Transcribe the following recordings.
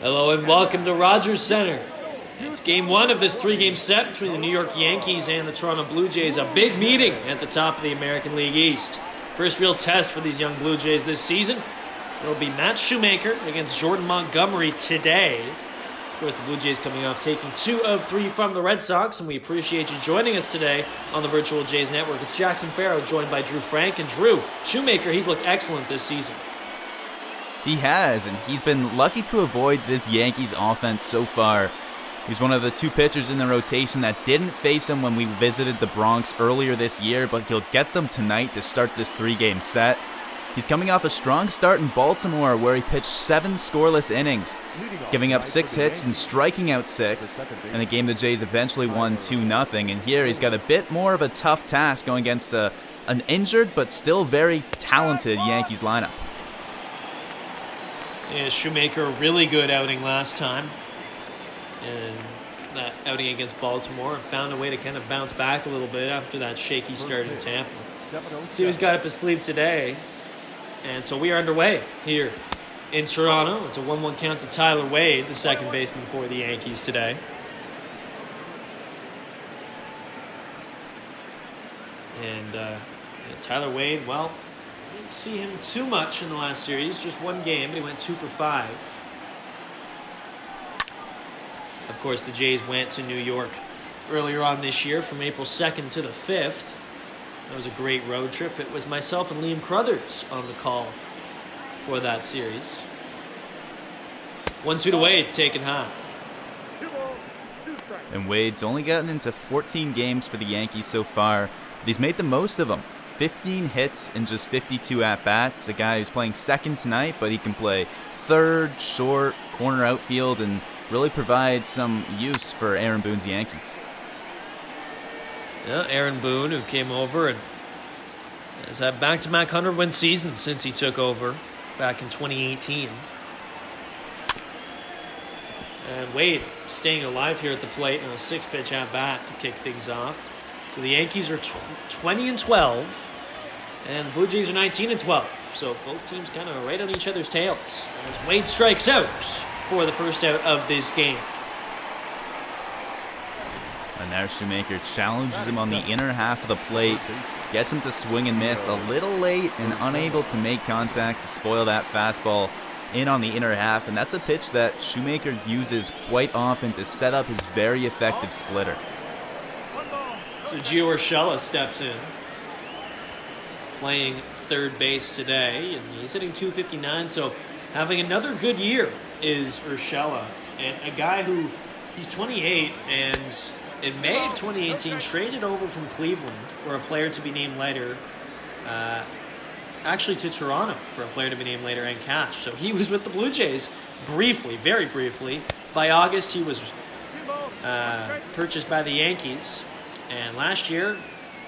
Hello and welcome to Rogers Center. It's game one of this three-game set between the New York Yankees and the Toronto Blue Jays. A big meeting at the top of the American League East. First real test for these young Blue Jays this season. It will be Matt Shoemaker against Jordan Montgomery today. Of course, the Blue Jays coming off taking 2 of 3 from the Red Sox, and we appreciate you joining us today on the Virtual Jays Network. It's Jackson Farough joined by Drew Frank. And Drew, Shoemaker, he's looked excellent this season. He has, and he's been lucky to avoid this Yankees offense so far. He's one of the 2 pitchers in the rotation that didn't face him when we visited the Bronx earlier this year, but he'll get them tonight to start this 3-game set. He's coming off a strong start in Baltimore where he pitched 7 scoreless innings, giving up 6 hits and striking out 6, in a game the Jays eventually won 2-0, and here he's got a bit more of a tough task going against an injured but still very talented Yankees lineup. Yeah, Shoemaker, a really good outing last time. And that outing against Baltimore found a way to kind of bounce back a little bit after that shaky start in Tampa. See what he's got up his sleeve today. And so we are underway here in Toronto. It's a 1-1 count to Tyler Wade, the second baseman for the Yankees today. And Tyler Wade, well, I didn't see him too much in the last series. Just one game, but he went 2 for 5. Of course, the Jays went to New York earlier on this year from April 2nd to the 5th. That was a great road trip. It was myself and Liam Crothers on the call for that series. 1-2 to Wade, taking high. And Wade's only gotten into 14 games for the Yankees so far, but he's made the most of them. 15 hits in just 52 at-bats. A guy who's playing second tonight, but he can play third, short, corner outfield, and really provide some use for Aaron Boone's Yankees. Yeah, Aaron Boone, who came over and has had back-to-back 100-win seasons since he took over back in 2018. And Wade staying alive here at the plate in a 6-pitch at-bat to kick things off. So the Yankees are 20-12, and the Blue Jays are 19-12. So both teams kind of right on each other's tails as Wade strikes out for the first out of this game. And there Shoemaker challenges him on the inner half of the plate, gets him to swing and miss a little late and unable to make contact to spoil that fastball in on the inner half. And that's a pitch that Shoemaker uses quite often to set up his very effective splitter. So Gio Urshela steps in, playing third base today, and he's hitting .259, so having another good year is Urshela. And a guy who, he's 28, and in May of 2018, traded over from Cleveland for a player to be named later, actually to Toronto for a player to be named later and cash. So he was with the Blue Jays briefly, very briefly. By August, he was purchased by the Yankees. And last year,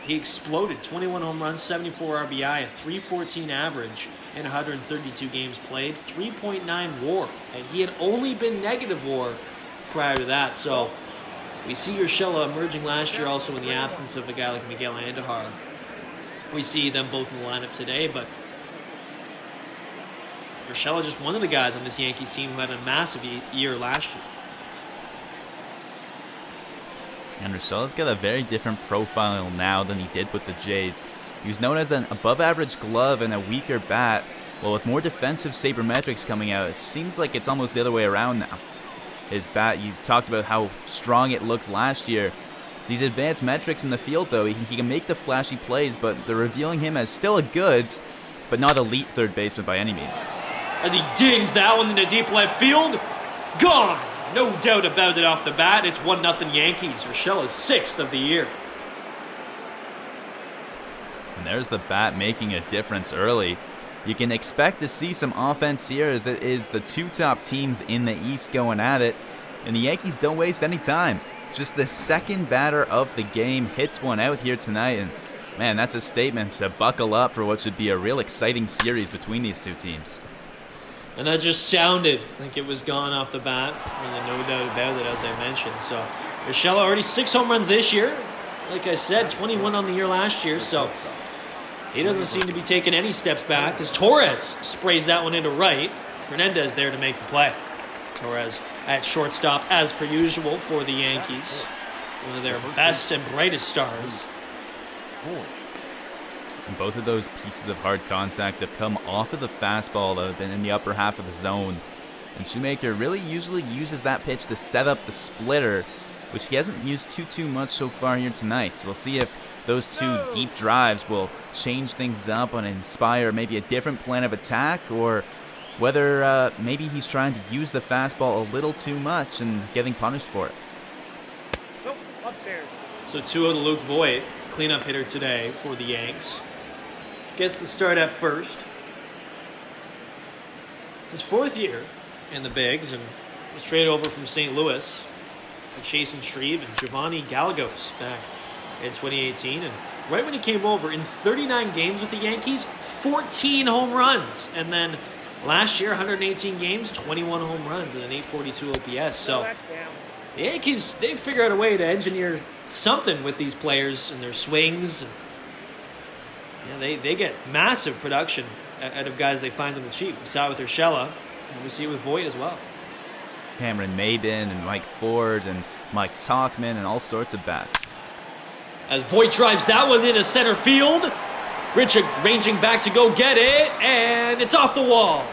he exploded. 21 home runs, 74 RBI, a .314 average in 132 games played, 3.9 WAR. And he had only been negative WAR prior to that. So we see Urshela emerging last year also in the absence of a guy like Miguel Andujar. We see them both in the lineup today, but Urshela just one of the guys on this Yankees team who had a massive year last year. And Urshela's got a very different profile now than he did with the Jays. He was known as an above-average glove and a weaker bat. Well, with more defensive sabermetrics coming out, it seems like it's almost the other way around now. His bat, you talked about how strong it looked last year. These advanced metrics in the field, though, he can make the flashy plays, but they're revealing him as still a good, but not elite third baseman by any means. As he dings that one into deep left field, gone! No doubt about it off the bat. It's 1-0 Yankees. Urshela's 6th of the year. And there's the bat making a difference early. You can expect to see some offense here as it is the 2 top teams in the East going at it. And the Yankees don't waste any time. Just the second batter of the game hits one out here tonight. And man, that's a statement to buckle up for what should be a real exciting series between these 2 teams. And that just sounded like it was gone off the bat. Really no doubt about it, as I mentioned. So Urshela already 6 home runs this year. Like I said, 21 on the year last year. So he doesn't seem to be taking any steps back as Torres sprays that one into right. Hernandez there to make the play. Torres at shortstop, as per usual, for the Yankees. One of their best and brightest stars. And both of those pieces of hard contact have come off of the fastball that have been in the upper half of the zone. And Shoemaker really usually uses that pitch to set up the splitter, which he hasn't used too much so far here tonight. So we'll see if those two deep drives will change things up and inspire maybe a different plan of attack, or whether maybe he's trying to use the fastball a little too much and getting punished for it. So 2-0 to Luke Voigt, cleanup hitter today for the Yanks. Gets the start at first. It's his 4th year in the Bigs and was traded over from St. Louis for Chase and Shreve and Giovanni Gallegos back in 2018. And right when he came over, in 39 games with the Yankees, 14 home runs. And then last year, 118 games, 21 home runs and an 842 OPS. So the Yankees, they figure out a way to engineer something with these players and their swings. And, they get massive production out of guys they find on the cheap. We saw it with Urshela, and we see it with Voigt as well. Cameron Maybin and Mike Ford and Mike Talkman and all sorts of bats. As Voigt drives that one into center field, Grichuk ranging back to go get it, and it's off the wall.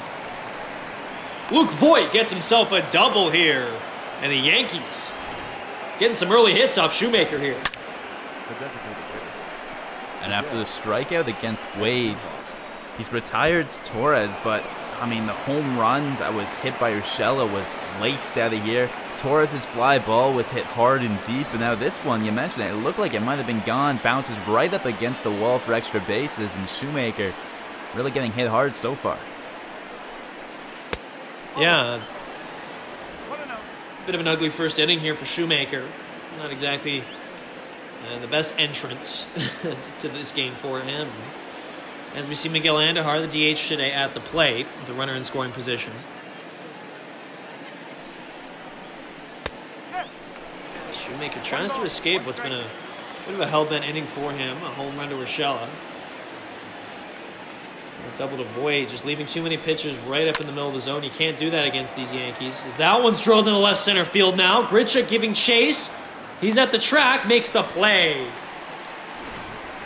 Luke Voigt gets himself a double here, and the Yankees getting some early hits off Shoemaker here. And after the strikeout against Wade, he's retired Torres, but I mean, the home run that was hit by Urshela was laced out of here. Torres' fly ball was hit hard and deep, and now this one, you mentioned it looked like it might have been gone, bounces right up against the wall for extra bases, and Shoemaker really getting hit hard so far. Yeah, bit of an ugly first inning here for Shoemaker. Not exactly the best entrance to this game for him. As we see Miguel Andujar, the DH today, at the plate with a runner in scoring position. Shoemaker tries to escape what's been a bit of a hell-bent inning for him. A home run to Urshela. A double to Voigt, just leaving too many pitchers right up in the middle of the zone. You can't do that against these Yankees. As that one's drilled into left center field now. Grichuk giving chase. He's at the track, makes the play.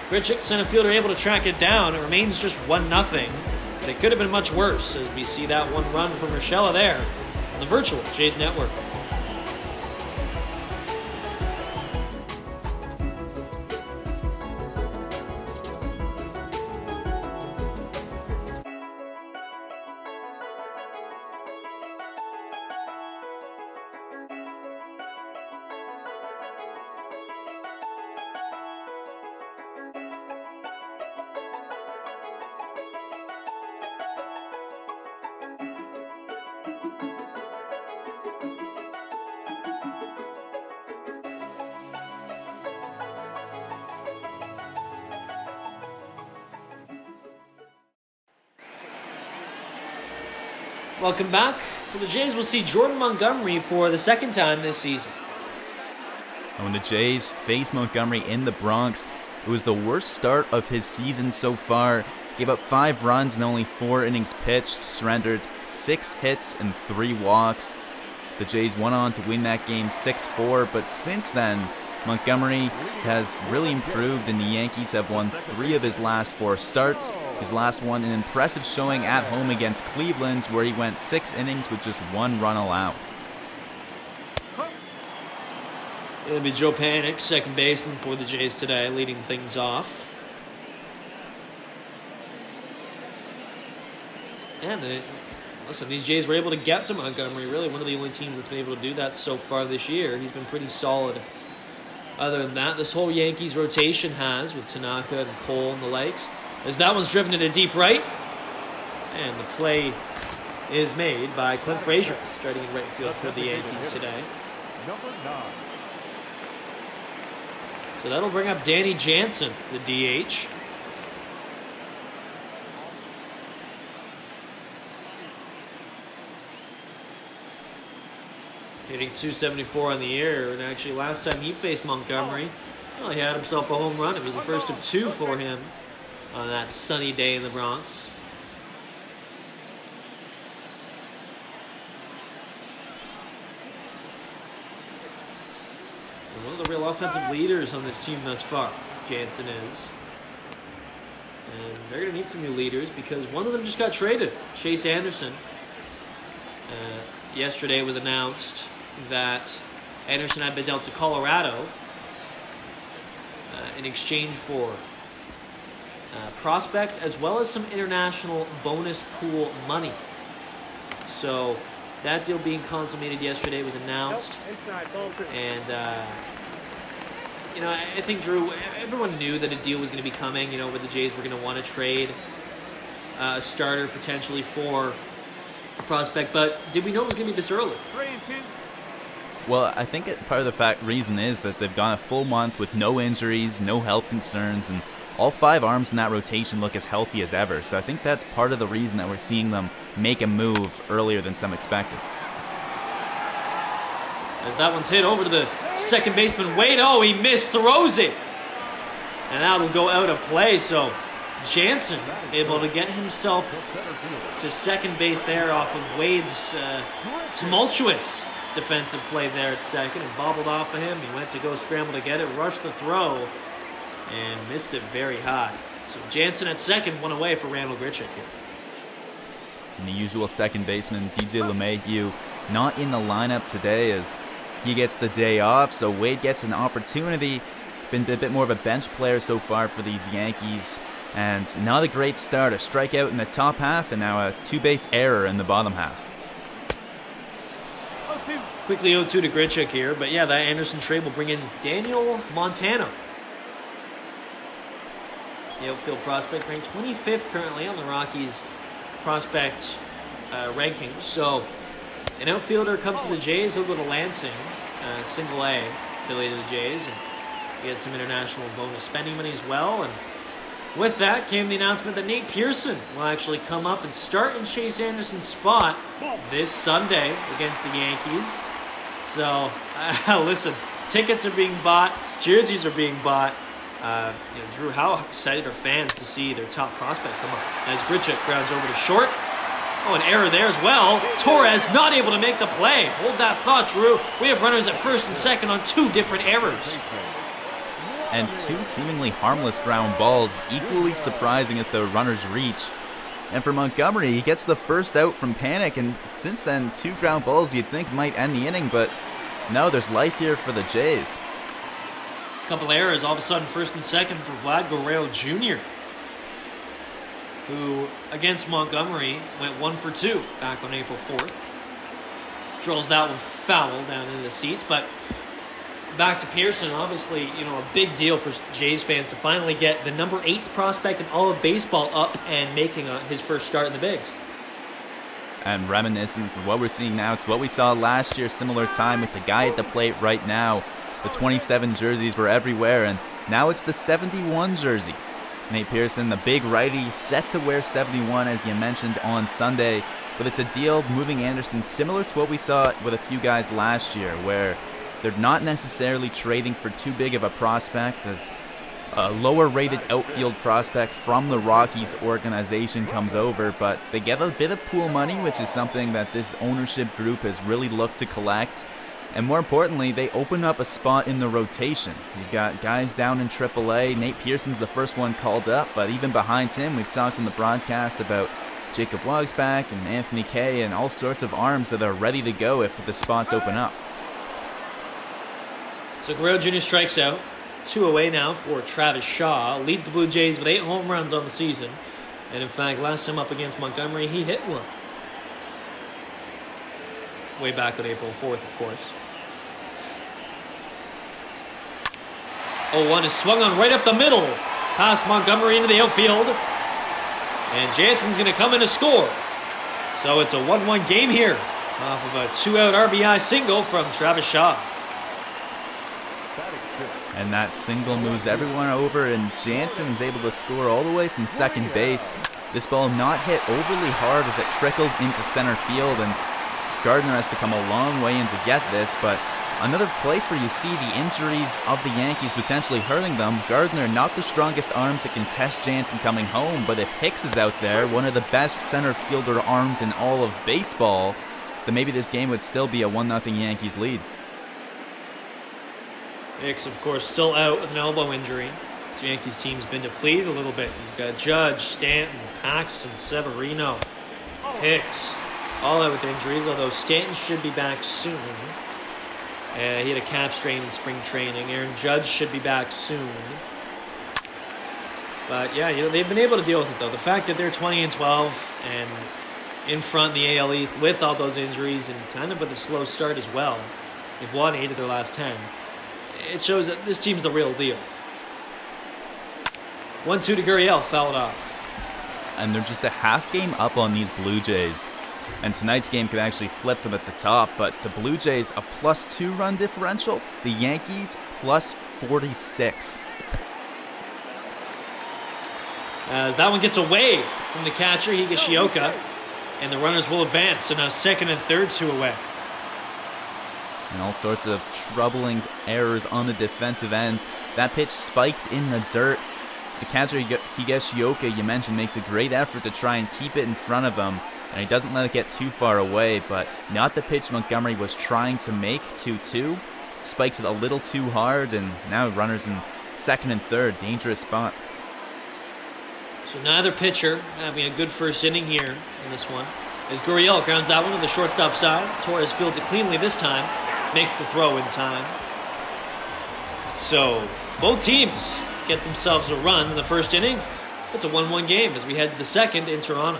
Grichuk, center fielder, able to track it down. It remains just 1-0. But it could have been much worse as we see that one run from Urshela there on the virtual Jays Network. Welcome back. So the Jays will see Jordan Montgomery for the second time this season. And when the Jays face Montgomery in the Bronx, it was the worst start of his season so far. Gave up 5 runs and only 4 innings pitched, surrendered 6 hits and 3 walks. The Jays went on to win that game 6-4, but since then, Montgomery has really improved, and the Yankees have won 3 of his last 4 starts. His last one, an impressive showing at home against Cleveland, where he went 6 innings with just 1 run allowed. It'll be Joe Panik, second baseman for the Jays today, leading things off. And listen, these Jays were able to get to Montgomery, really one of the only teams that's been able to do that so far this year. He's been pretty solid. Other than that, this whole Yankees rotation has, with Tanaka and Cole and the likes. As that one's driven into deep right. And the play is made by Clint Frazier, starting in right field for the Yankees today. Number 9. So that'll bring up Danny Jansen, the DH. Hitting .274 on the year, and actually last time he faced Montgomery, well, he had himself a home run. It was the first of 2 for him on that sunny day in the Bronx. one of the real offensive leaders on this team thus far. Jansen is. And they're going to need some new leaders because one of them just got traded, Chase Anderson. Yesterday it was announced that Anderson had been dealt to Colorado in exchange for prospect as well as some international bonus pool money. So that deal being consummated yesterday was announced. And, I think, Drew, everyone knew that a deal was going to be coming, where the Jays were going to want to trade a starter potentially for a prospect. But did we know it was going to be this early? Well, I think part of the reason is that they've gone a full month with no injuries, no health concerns, and all 5 arms in that rotation look as healthy as ever. So I think that's part of the reason that we're seeing them make a move earlier than some expected. As that one's hit over to the second baseman, Wade. Oh, he missed, throws it. And that will go out of play. So Jansen able to get himself to second base there off of Wade's tumultuous defensive play there at second and bobbled off of him. He went to go scramble to get it, rushed the throw, and missed it very high. So Jansen at second, one away for Randall Grichuk here. And the usual second baseman, DJ LeMahieu, not in the lineup today as he gets the day off, so Wade gets an opportunity. Been a bit more of a bench player so far for these Yankees, and not a great start. A strikeout in the top half, and now a 2-base error in the bottom half. Quickly 0-2 to Grichuk here, but yeah, that Anderson trade will bring in Daniel Montano. The outfield prospect ranked 25th currently on the Rockies prospect rankings. So an outfielder comes to the Jays, he'll go to Lansing, single A affiliate of the Jays, and get some international bonus spending money as well. And with that came the announcement that Nate Pearson will actually come up and start in Chase Anderson's spot this Sunday against the Yankees. So, listen, tickets are being bought, jerseys are being bought. Drew, how excited are fans to see their top prospect come up? As Grichuk grounds over to short. Oh, an error there as well. Torres not able to make the play. Hold that thought, Drew. We have runners at first and second on 2 different errors. And 2 seemingly harmless ground balls, equally surprising at the runner's reach. And for Montgomery, he gets the first out from panic, and since then, 2 ground balls you'd think might end the inning, but no, there's life here for the Jays. Couple errors, all of a sudden first and second for Vlad Guerrero Jr., who against Montgomery went 1 for 2 back on April 4th. Drills that one foul down into the seats, but back to Pearson, obviously, a big deal for Jays fans to finally get the number 8 prospect in all of baseball up and making his first start in the bigs. And reminiscent from what we're seeing now, it's what we saw last year, similar time with the guy at the plate right now. The 27 jerseys were everywhere, and now it's the 71 jerseys. Nate Pearson, the big righty, set to wear 71, as you mentioned, on Sunday. But it's a deal moving Anderson similar to what we saw with a few guys last year, where they're not necessarily trading for too big of a prospect, as a lower-rated outfield prospect from the Rockies organization comes over, but they get a bit of pool money, which is something that this ownership group has really looked to collect. And more importantly, they open up a spot in the rotation. You've got guys down in AAA. Nate Pearson's the first one called up, but even behind him, we've talked in the broadcast about Jacob Wagsback and Anthony Kay and all sorts of arms that are ready to go if the spots open up. So Guerrero Jr. strikes out. 2 away now for Travis Shaw. Leads the Blue Jays with 8 home runs on the season. And in fact, last time up against Montgomery, he hit one. Way back on April 4th, of course. 0-1 is swung on right up the middle. Past Montgomery into the outfield. And Jansen's going to come in to score. So it's a 1-1 game here off of a 2-out RBI single from Travis Shaw. And that single moves everyone over, and Jansen's able to score all the way from second base. This ball not hit overly hard as it trickles into center field, and Gardner has to come a long way in to get this, but another place where you see the injuries of the Yankees potentially hurting them. Gardner, not the strongest arm to contest Jansen coming home, but if Hicks is out there, one of the best center fielder arms in all of baseball, then maybe this game would still be a 1-0 Yankees lead. Hicks, of course, still out with an elbow injury. So Yankees team's been depleted a little bit. You've got Judge, Stanton, Paxton, Severino, Hicks, all out with injuries, although Stanton should be back soon. He had a calf strain in spring training. Aaron Judge should be back soon. But yeah, they've been able to deal with it, though. The fact that they're 20-12 and in front in the AL East with all those injuries and kind of with a slow start as well. They've won 8 of their last 10. It shows that this team's the real deal. 1-2 to Gurriel, fouled off. And they're just a half game up on these Blue Jays. And tonight's game could actually flip them at the top, but the Blue Jays a +2 run differential, the Yankees +46. As that one gets away from the catcher, Higashioka, and the runners will advance. So now second and third, 2 away. And all sorts of troubling errors on the defensive ends. That pitch spiked in the dirt. The catcher, Higashioka, you mentioned, makes a great effort to try and keep it in front of him, and he doesn't let it get too far away, but not the pitch Montgomery was trying to make, 2-2. Spikes it a little too hard, and now runners in second and third, dangerous spot. So neither pitcher having a good first inning here in this one. As Gurriel grounds that one to the shortstop side. Torres fields it cleanly this time. Makes the throw in time. So both teams get themselves a run in the first inning. It's a 1-1 game as we head to the second in Toronto.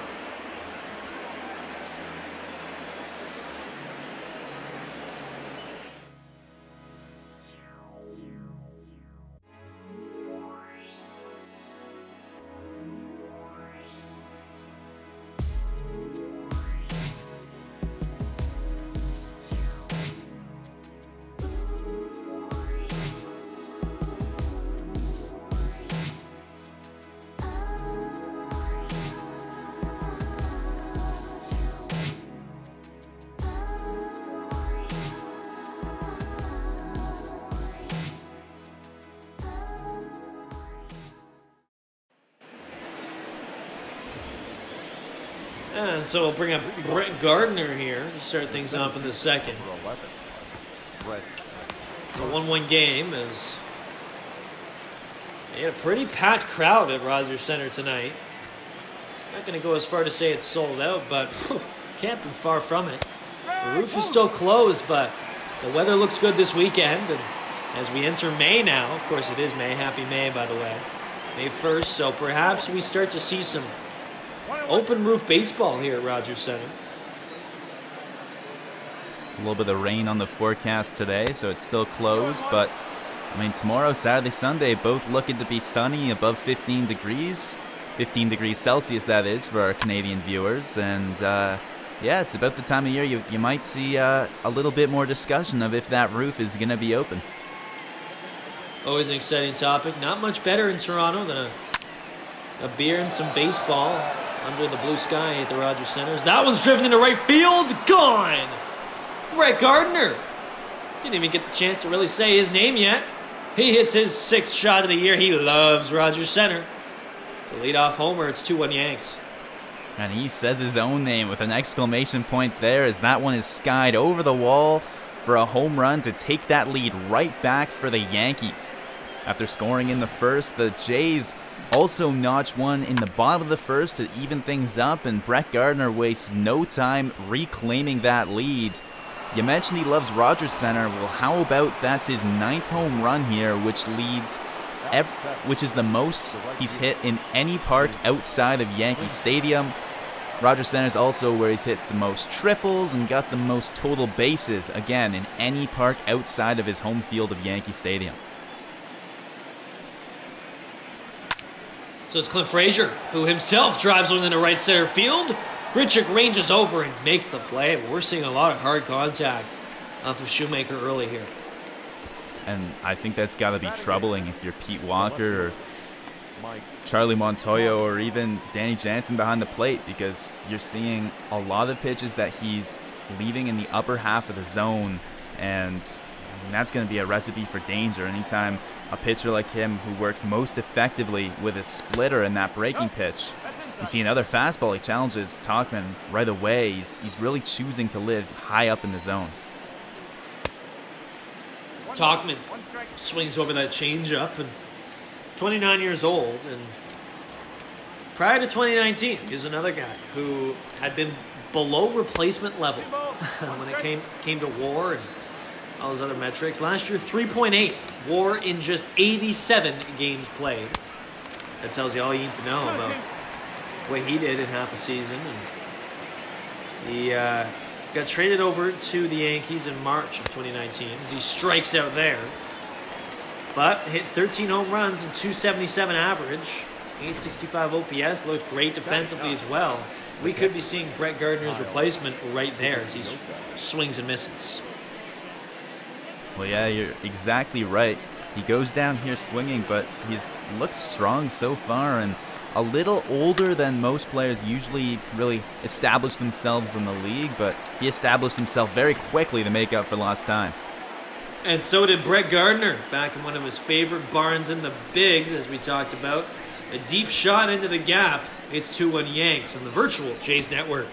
And so we'll bring up Brett Gardner here to start things off in the second. It's a 1-1 game as they had a pretty packed crowd at Rogers Center tonight. Not going to go as far to say it's sold out, but can't be far from it. The roof is still closed, but the weather looks good this weekend. And as we enter May now, of course it is May, happy May by the way, May 1st, so perhaps we start to see some open roof baseball here at Rogers Center. A little bit of rain on the forecast today, so it's still closed, but I mean, tomorrow, Saturday, Sunday, both looking to be sunny, above 15 degrees. 15 degrees Celsius, that is, for our Canadian viewers. And, yeah, it's about the time of year you might see a little bit more discussion of if that roof is going to be open. Always an exciting topic. Not much better in Toronto than a beer and some baseball under the blue sky at the Rogers Center. That one's driven into right field. Gone! Brett Gardner. Didn't even get the chance to really say his name yet. He hits his 6th shot of the year. He loves Rogers Center. It's a leadoff homer. It's 2-1 Yanks. And he says his own name with an exclamation point there as that one is skied over the wall for a home run to take that lead right back for the Yankees. After scoring in the first, the Jays also notch one in the bottom of the first to even things up, and Brett Gardner wastes no time reclaiming that lead. You mentioned he loves Rogers Center. Well, how about that's his 9th home run here, which is the most he's hit in any park outside of Yankee Stadium. Rogers Center is also where he's hit the most triples and got the most total bases, again, in any park outside of his home field of Yankee Stadium. So it's Clint Frazier, who himself drives one into right center field. Grichuk ranges over and makes the play. We're seeing a lot of hard contact off of Shoemaker early here. And I think that's got to be troubling if you're Pete Walker or Charlie Montoya or even Danny Jansen behind the plate, because you're seeing a lot of pitches that he's leaving in the upper half of the zone, and I mean, that's going to be a recipe for danger anytime a pitcher like him, who works most effectively with a splitter in that breaking pitch. You see another fastball, he challenges Tauchman right away. He's really choosing to live high up in the zone. Tauchman swings over that changeup, and 29 years old, and prior to 2019, he's another guy who had been below replacement level when it came to WAR and all those other metrics. Last year, 3.8 WAR in just 87 games played. That tells you all you need to know about what he did in half a season. And he got traded over to the Yankees in March of 2019 as he strikes out there. But hit 13 home runs and 277 average, 865 OPS, looked great defensively as well. We could be seeing Brett Gardner's replacement right there as he swings and misses. Well, yeah, you're exactly right. He goes down here swinging, but he's looked strong so far and a little older than most players usually really establish themselves in the league, but he established himself very quickly to make up for lost time. And so did Brett Gardner, back in one of his favorite barns in the Bigs, as we talked about. A deep shot into the gap. It's 2-1 Yanks on the virtual Jays Network.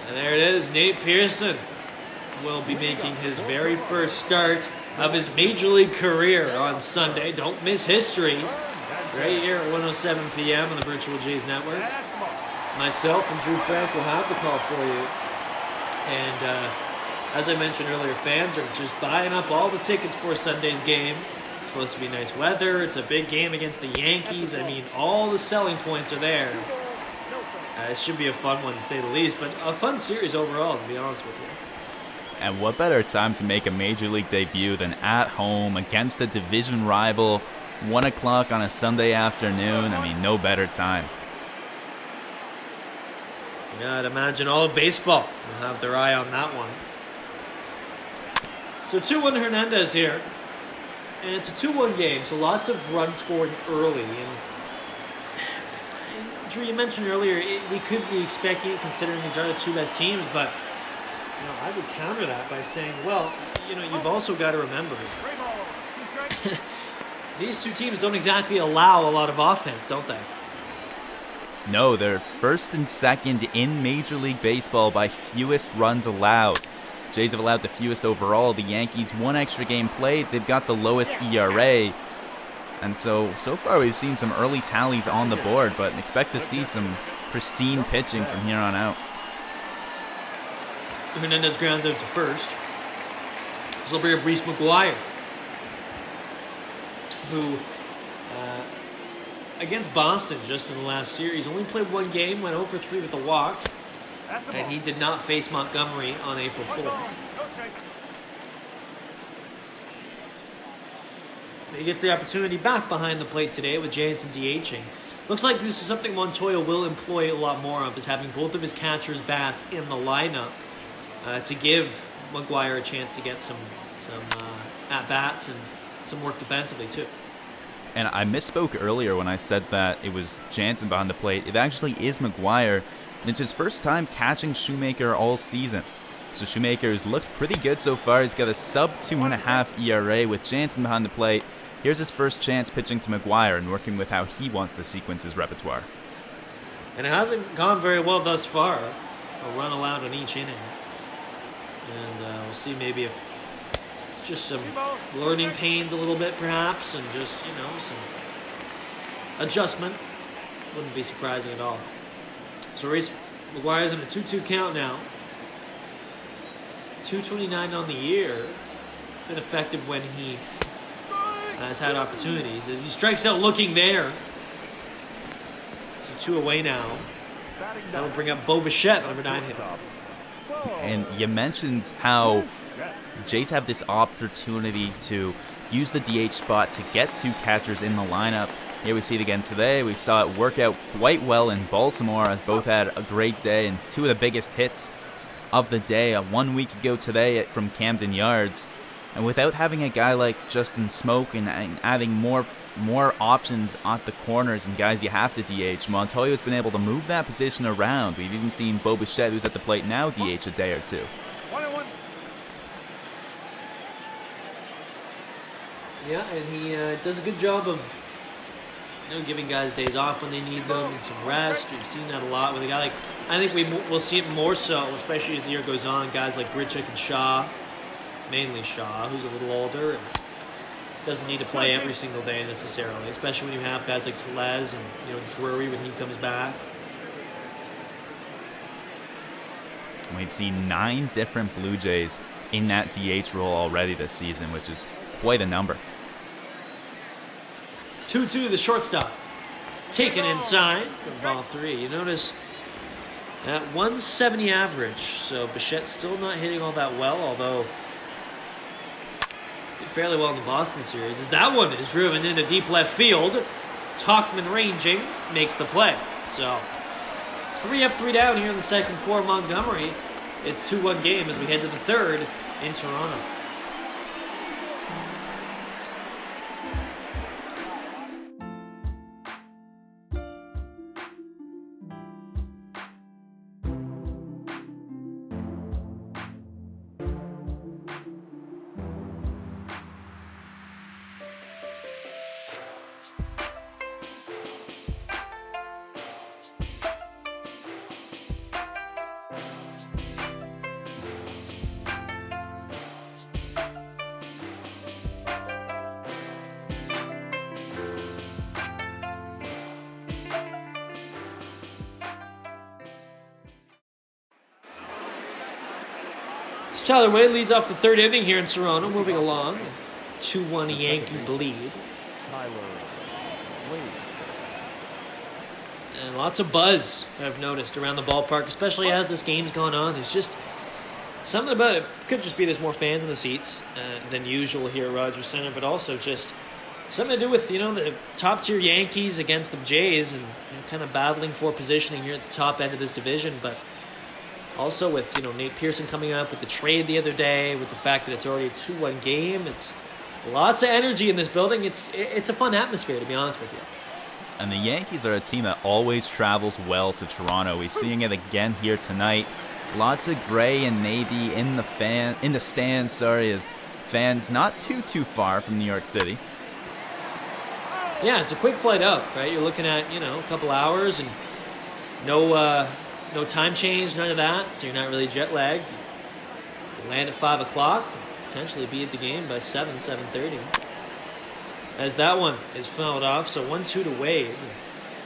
And there it is, Nate Pearson will be making his very first start of his Major League career on Sunday. Don't miss history. Right here at 1:07 p.m. on the Virtual Jays Network. Myself and Drew Frank will have the call for you. And as I mentioned earlier, fans are just buying up all the tickets for Sunday's game. It's supposed to be nice weather. It's a big game against the Yankees. I mean, all the selling points are there. It should be a fun one, to say the least, but a fun series overall, to be honest with you. And what better time to make a Major League debut than at home against a division rival, 1 o'clock on a Sunday afternoon? I mean, no better time. Yeah, I'd imagine all of baseball will have their eye on that one. So 2-1 Hernandez here, and it's a 2-1 game, so lots of run scoring early. And Drew, you mentioned earlier we could be expecting it considering these are the two best teams, but I would counter that by saying, well, you've also got to remember these two teams don't exactly allow a lot of offense, don't they? No, they're first and second in Major League Baseball by fewest runs allowed. Jays have allowed the fewest overall. The Yankees, one extra game played. They've got the lowest ERA. And so far we've seen some early tallies on the board, but expect to see some pristine pitching from here on out. Hernandez grounds out to first. This will bring up Reese McGuire, who, against Boston just in the last series, only played one game, went 0 for 3 with a walk, and he did not face Montgomery on April 4th. He gets the opportunity back behind the plate today with Jansen DHing. Looks like this is something Montoya will employ a lot more of, is having both of his catchers' bats in the lineup to give McGuire a chance to get some at-bats and some work defensively too. And I misspoke earlier when I said that it was Jansen behind the plate. It actually is McGuire. It's his first time catching Shoemaker all season. So Shoemaker's looked pretty good so far. He's got a sub-2.5 ERA with Jansen behind the plate. Here's his first chance pitching to McGuire and working with how he wants to sequence his repertoire. And it hasn't gone very well thus far. A run allowed on each inning. And we'll see maybe if it's just some learning pains a little bit perhaps, and just, some adjustment. Wouldn't be surprising at all. So Reese McGuire's in a 2-2 count now. 229 on the year. Been effective when he has had opportunities. As he strikes out looking there. So 2 away now. That'll bring up Bo Bichette, the number 9 hitter. And you mentioned how the Jays have this opportunity to use the DH spot to get 2 catchers in the lineup. Here we see it again today. We saw it work out quite well in Baltimore, as both had a great day and 2 of the biggest hits of the day 1 week ago today from Camden Yards. And without having a guy like Justin Smoke and adding more options at the corners and guys you have to DH, Montoya's been able to move that position around. We've even seen Bo Bichette, who's at the plate now, DH a day or two. Yeah, and he does a good job of giving guys days off when they need them and some rest. We've seen that a lot with a guy like, I think we'll see it more so, especially as the year goes on, guys like Grichuk and Shaw, mainly Shaw, who's a little older and doesn't need to play every single day necessarily, especially when you have guys like Tellez and Drury when he comes back. We've seen 9 different Blue Jays in that DH role already this season, which is quite a number. 2-2 the shortstop. Taken inside from ball 3. You notice at 170 average, so Bichette's still not hitting all that well, although did fairly well in the Boston series. As that one is driven into deep left field, Tauchman ranging makes the play. So 3 up, 3 down here in the second for Montgomery. It's 2-1 game as we head to the third in Toronto. Tyler Wade leads off the third inning here in Toronto, moving along. 2-1 Yankees lead. And lots of buzz, I've noticed, around the ballpark, especially as this game's gone on. There's just something about it. Could just be there's more fans in the seats than usual here at Rogers Center, but also just something to do with, the top-tier Yankees against the Jays and kind of battling for positioning here at the top end of this division, but also with, Nate Pearson coming up with the trade the other day, with the fact that it's already a 2-1 game. It's lots of energy in this building. It's a fun atmosphere, to be honest with you. And the Yankees are a team that always travels well to Toronto. We're seeing it again here tonight. Lots of gray and navy in the stands, as fans not too far from New York City. Yeah, it's a quick flight up, right? You're looking at, a couple hours and no time change, none of that, so you're not really jet lagged. You land at 5 o'clock, potentially be at the game by 7:30. As that one is fouled off, so 1-2 to Wade.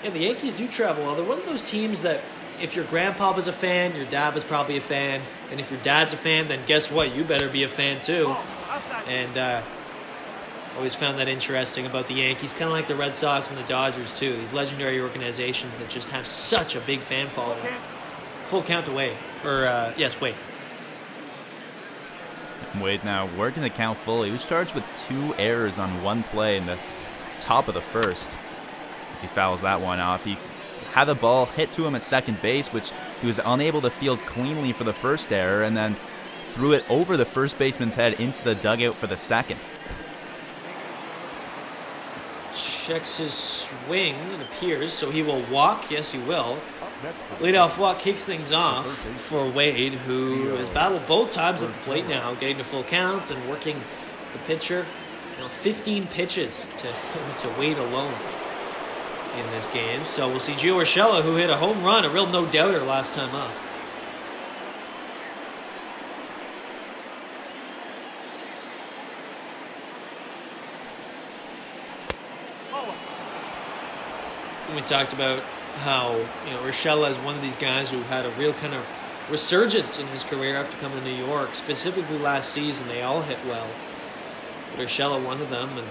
Yeah, the Yankees do travel well. They're one of those teams that if your grandpa was a fan, your dad was probably a fan, and if your dad's a fan, then guess what? You better be a fan too. And always found that interesting about the Yankees, kind of like the Red Sox and the Dodgers too. These legendary organizations that just have such a big fan following. Full count to Wade. Yes, Wade. Wade now working the count full. He was charged with 2 errors on 1 play in the top of the first. As he fouls that one off, he had the ball hit to him at second base, which he was unable to field cleanly for the first error, and then threw it over the first baseman's head into the dugout for the second. Checks his swing, it appears, so he will walk. Yes, he will. Leadoff walk kicks things off for Wade, who has battled both times at the plate now, getting to full counts and working the pitcher. 15 pitches to Wade alone in this game. So we'll see Gio Urshela, who hit a home run, a real no-doubter last time up. We talked about how Urshela is one of these guys who had a real kind of resurgence in his career after coming to New York. Specifically last season, they all hit well. But Urshela, one of them, and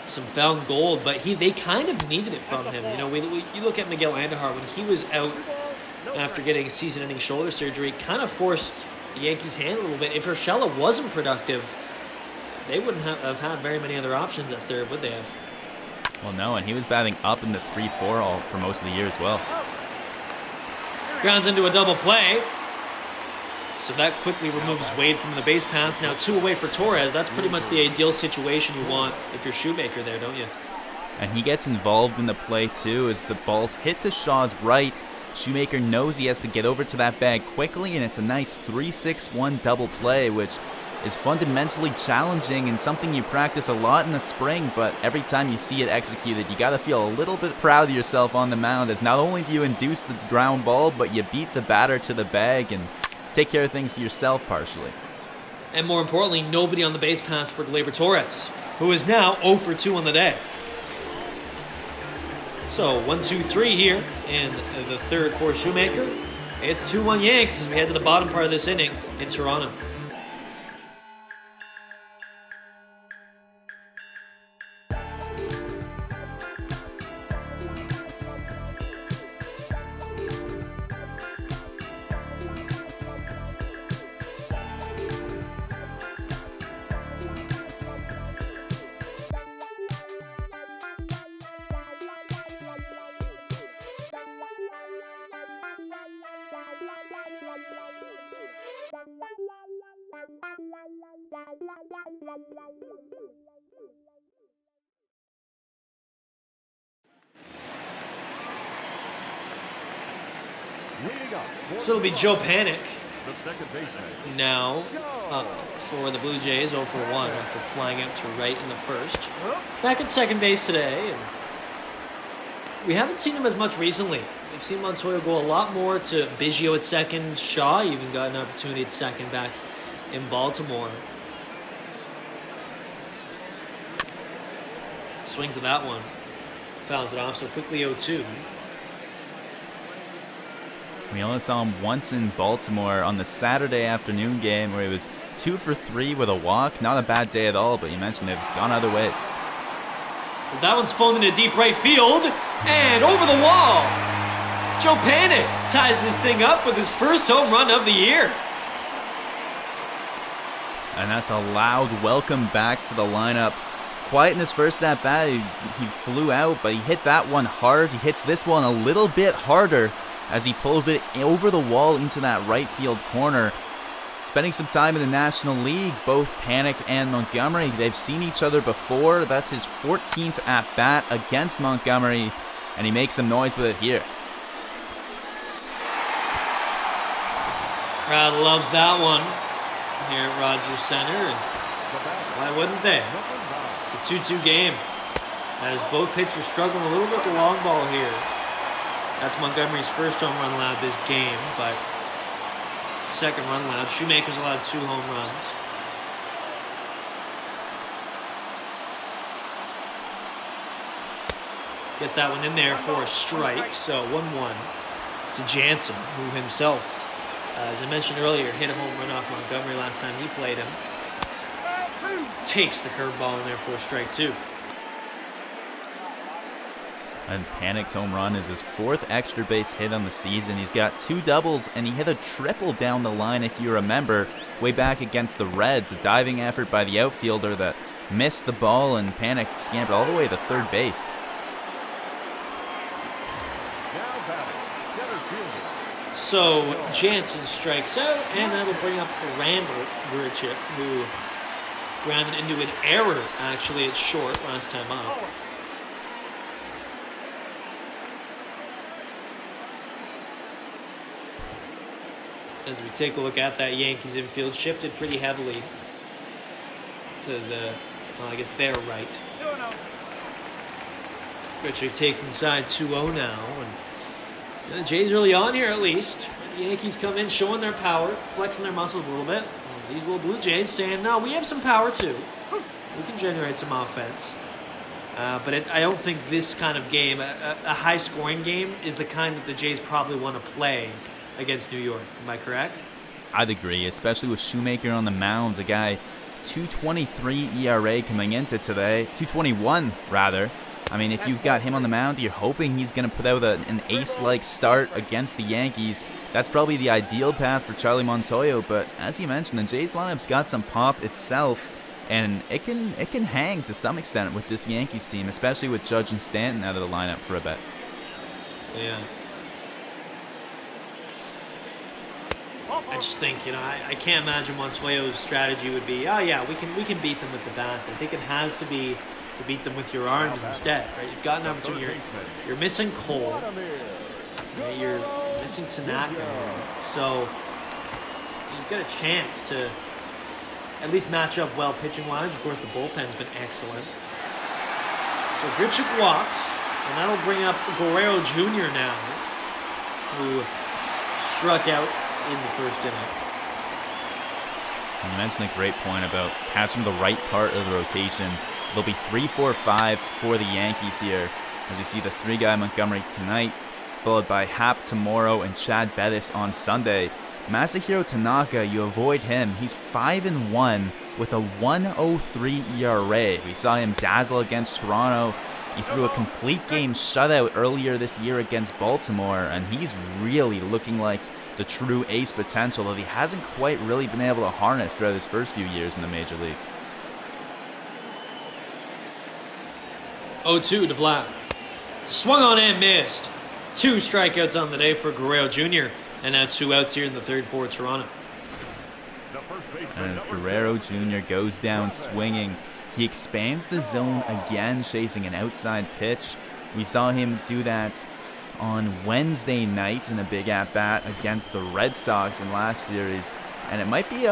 some found gold. But they kind of needed it from him. You look at Miguel Andujar when he was out after getting season-ending shoulder surgery, kind of forced the Yankees' hand a little bit. If Urshela wasn't productive, they wouldn't have had very many other options at third, would they have? Well, no, and he was batting up in the 3-4 for most of the year as well. Grounds into a double play. So that quickly removes Wade from the base pass. Now 2 away for Torres. That's pretty much the ideal situation you want if you're Shoemaker there, don't you? And he gets involved in the play too as the ball's hit to Shaw's right. Shoemaker knows he has to get over to that bag quickly, and it's a nice 3-6-1 double play, which is fundamentally challenging and something you practice a lot in the spring, but every time you see it executed, you gotta feel a little bit proud of yourself on the mound, as not only do you induce the ground ball, but you beat the batter to the bag and take care of things yourself partially. And more importantly, nobody on the base pass for Gleyber Torres, who is now 0 for 2 on the day. So 1-2-3 here in the third for Shoemaker. It's 2-1 Yanks as we head to the bottom part of this inning in Toronto. So it'll be Joe Panik now up for the Blue Jays, 0 for 1 after flying out to right in the first. Back at second base today. And we haven't seen him as much recently. We've seen Montoya go a lot more to Biggio at second. Shaw even got an opportunity at second back in Baltimore. Swings of that one. Fouls it off so quickly 0-2. We only saw him once in Baltimore on the Saturday afternoon game where he was 2 for 3 with a walk. Not a bad day at all, but you mentioned they've gone other ways. As that one's flown into deep right field and over the wall. Joe Panik ties this thing up with his first home run of the year. And that's a loud welcome back to the lineup. Quiet in his first at-bat, he flew out, but he hit that one hard. He hits this one a little bit harder as he pulls it over the wall into that right field corner. Spending some time in the National League, both Panik and Montgomery, they've seen each other before. That's his 14th at-bat against Montgomery, and he makes some noise with it here. Crowd loves that one here at Rogers Center, and why wouldn't they? It's a 2-2 game as both pitchers struggling a little bit with the long ball here. That's Montgomery's first home run allowed this game, but second run allowed. Shoemaker's allowed 2 home runs. Gets that one in there for a strike, so 1-1 to Jansen, who himself, as I mentioned earlier, hit a home run off Montgomery last time he played him. Takes the curveball in there for a strike 2. And Panik's home run is his 4th extra base hit on the season. He's got 2 doubles, and he hit a triple down the line, if you remember, way back against the Reds. A diving effort by the outfielder that missed the ball, and Panik scampered all the way to third base. So Jansen strikes out, and that'll bring up Randall Grichuk, who grounded into an error, actually, at short last time up. As we take a look at that Yankees infield, shifted pretty heavily to the, well, I guess their right. Grichuk takes inside 2-0 now. And the Jays early on here, at least. The Yankees come in showing their power, flexing their muscles a little bit. And these little Blue Jays saying, no, we have some power too. We can generate some offense. But I don't think this kind of game, a high-scoring game, is the kind that the Jays probably want to play against New York. Am I correct? I'd agree, especially with Shoemaker on the mound, a guy 2.23 ERA coming into today, 2.21 rather. I mean, if you've got him on the mound, you're hoping he's going to put out an ace-like start against the Yankees. That's probably the ideal path for Charlie Montoya, but as you mentioned, the Jays lineup's got some pop itself, and it can hang to some extent with this Yankees team, especially with Judge and Stanton out of the lineup for a bit. Yeah. I just think, you know, I can't imagine Montoyo's strategy would be, oh yeah, we can beat them with the bats. I think it has to be to beat them with your arms instead, right? You've got an opportunity. You're missing Cole. Right? You're missing Tanaka. So you've got a chance to at least match up well pitching-wise. Of course, the bullpen's been excellent. So Grichuk walks, and that'll bring up Guerrero Jr. now, who struck out in the first inning. You mentioned a great point about catching the right part of the rotation. There'll be 3, 4, 5 for the Yankees here, as you see the 3-guy Montgomery tonight, followed by Happ tomorrow and Chad Bettis on Sunday. Masahiro Tanaka, you avoid him. He's 5-1 with a 1.03 ERA. We saw him dazzle against Toronto. He threw a complete game shutout earlier this year against Baltimore, and he's really looking like the true ace potential that he hasn't quite really been able to harness throughout his first few years in the major leagues. 0-2 to Vlad. Swung on and missed. 2 strikeouts on the day for Guerrero Jr. And now 2 outs here in the third for Toronto. And as Guerrero Jr. goes down swinging, he expands the zone again, chasing an outside pitch. We saw him do that on Wednesday night in a big at-bat against the Red Sox in last series. And it might be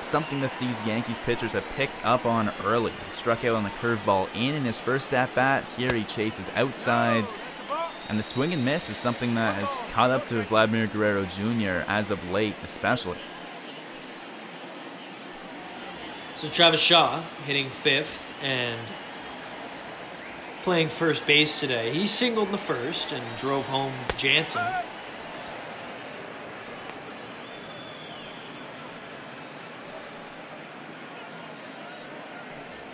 something that these Yankees pitchers have picked up on early. He struck out on the curveball in his first at-bat. Here he chases outsides. And the swing and miss is something that has caught up to Vladimir Guerrero Jr. as of late, especially. So Travis Shaw hitting 5th and playing first base today. He singled in the first and drove home Jansen.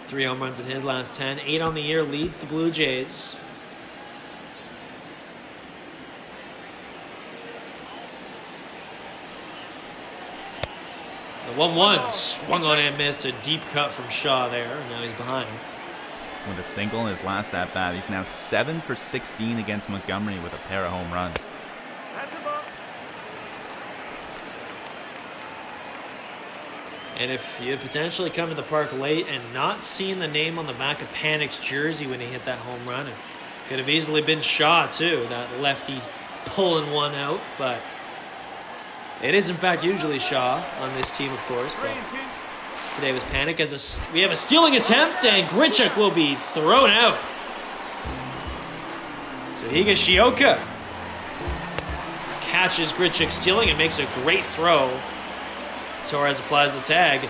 Three home runs in his last 10. 8 on the year, leads the Blue Jays. The 1-1 swung on and missed. A deep cut from Shaw there, and now he's behind. With a single in his last at-bat, he's now 7 for 16 against Montgomery with a pair of home runs. And if you had potentially come to the park late and not seen the name on the back of Panic's jersey when he hit that home run, it could have easily been Shaw too, that lefty pulling one out, but it is in fact usually Shaw on this team, of course, but today was Panic. We have a stealing attempt, and Grichuk will be thrown out. So Higashioka catches Grichuk stealing and makes a great throw. Torres applies the tag.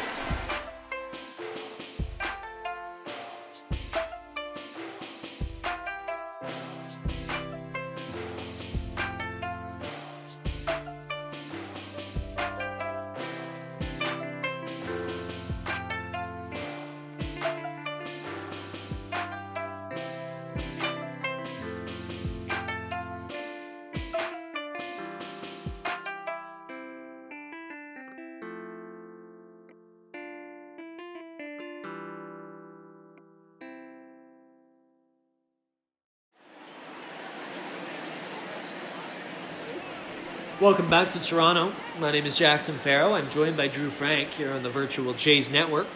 Welcome back to Toronto. My name is Jackson Farough. I'm joined by Drew Frank here on the virtual Jays Network.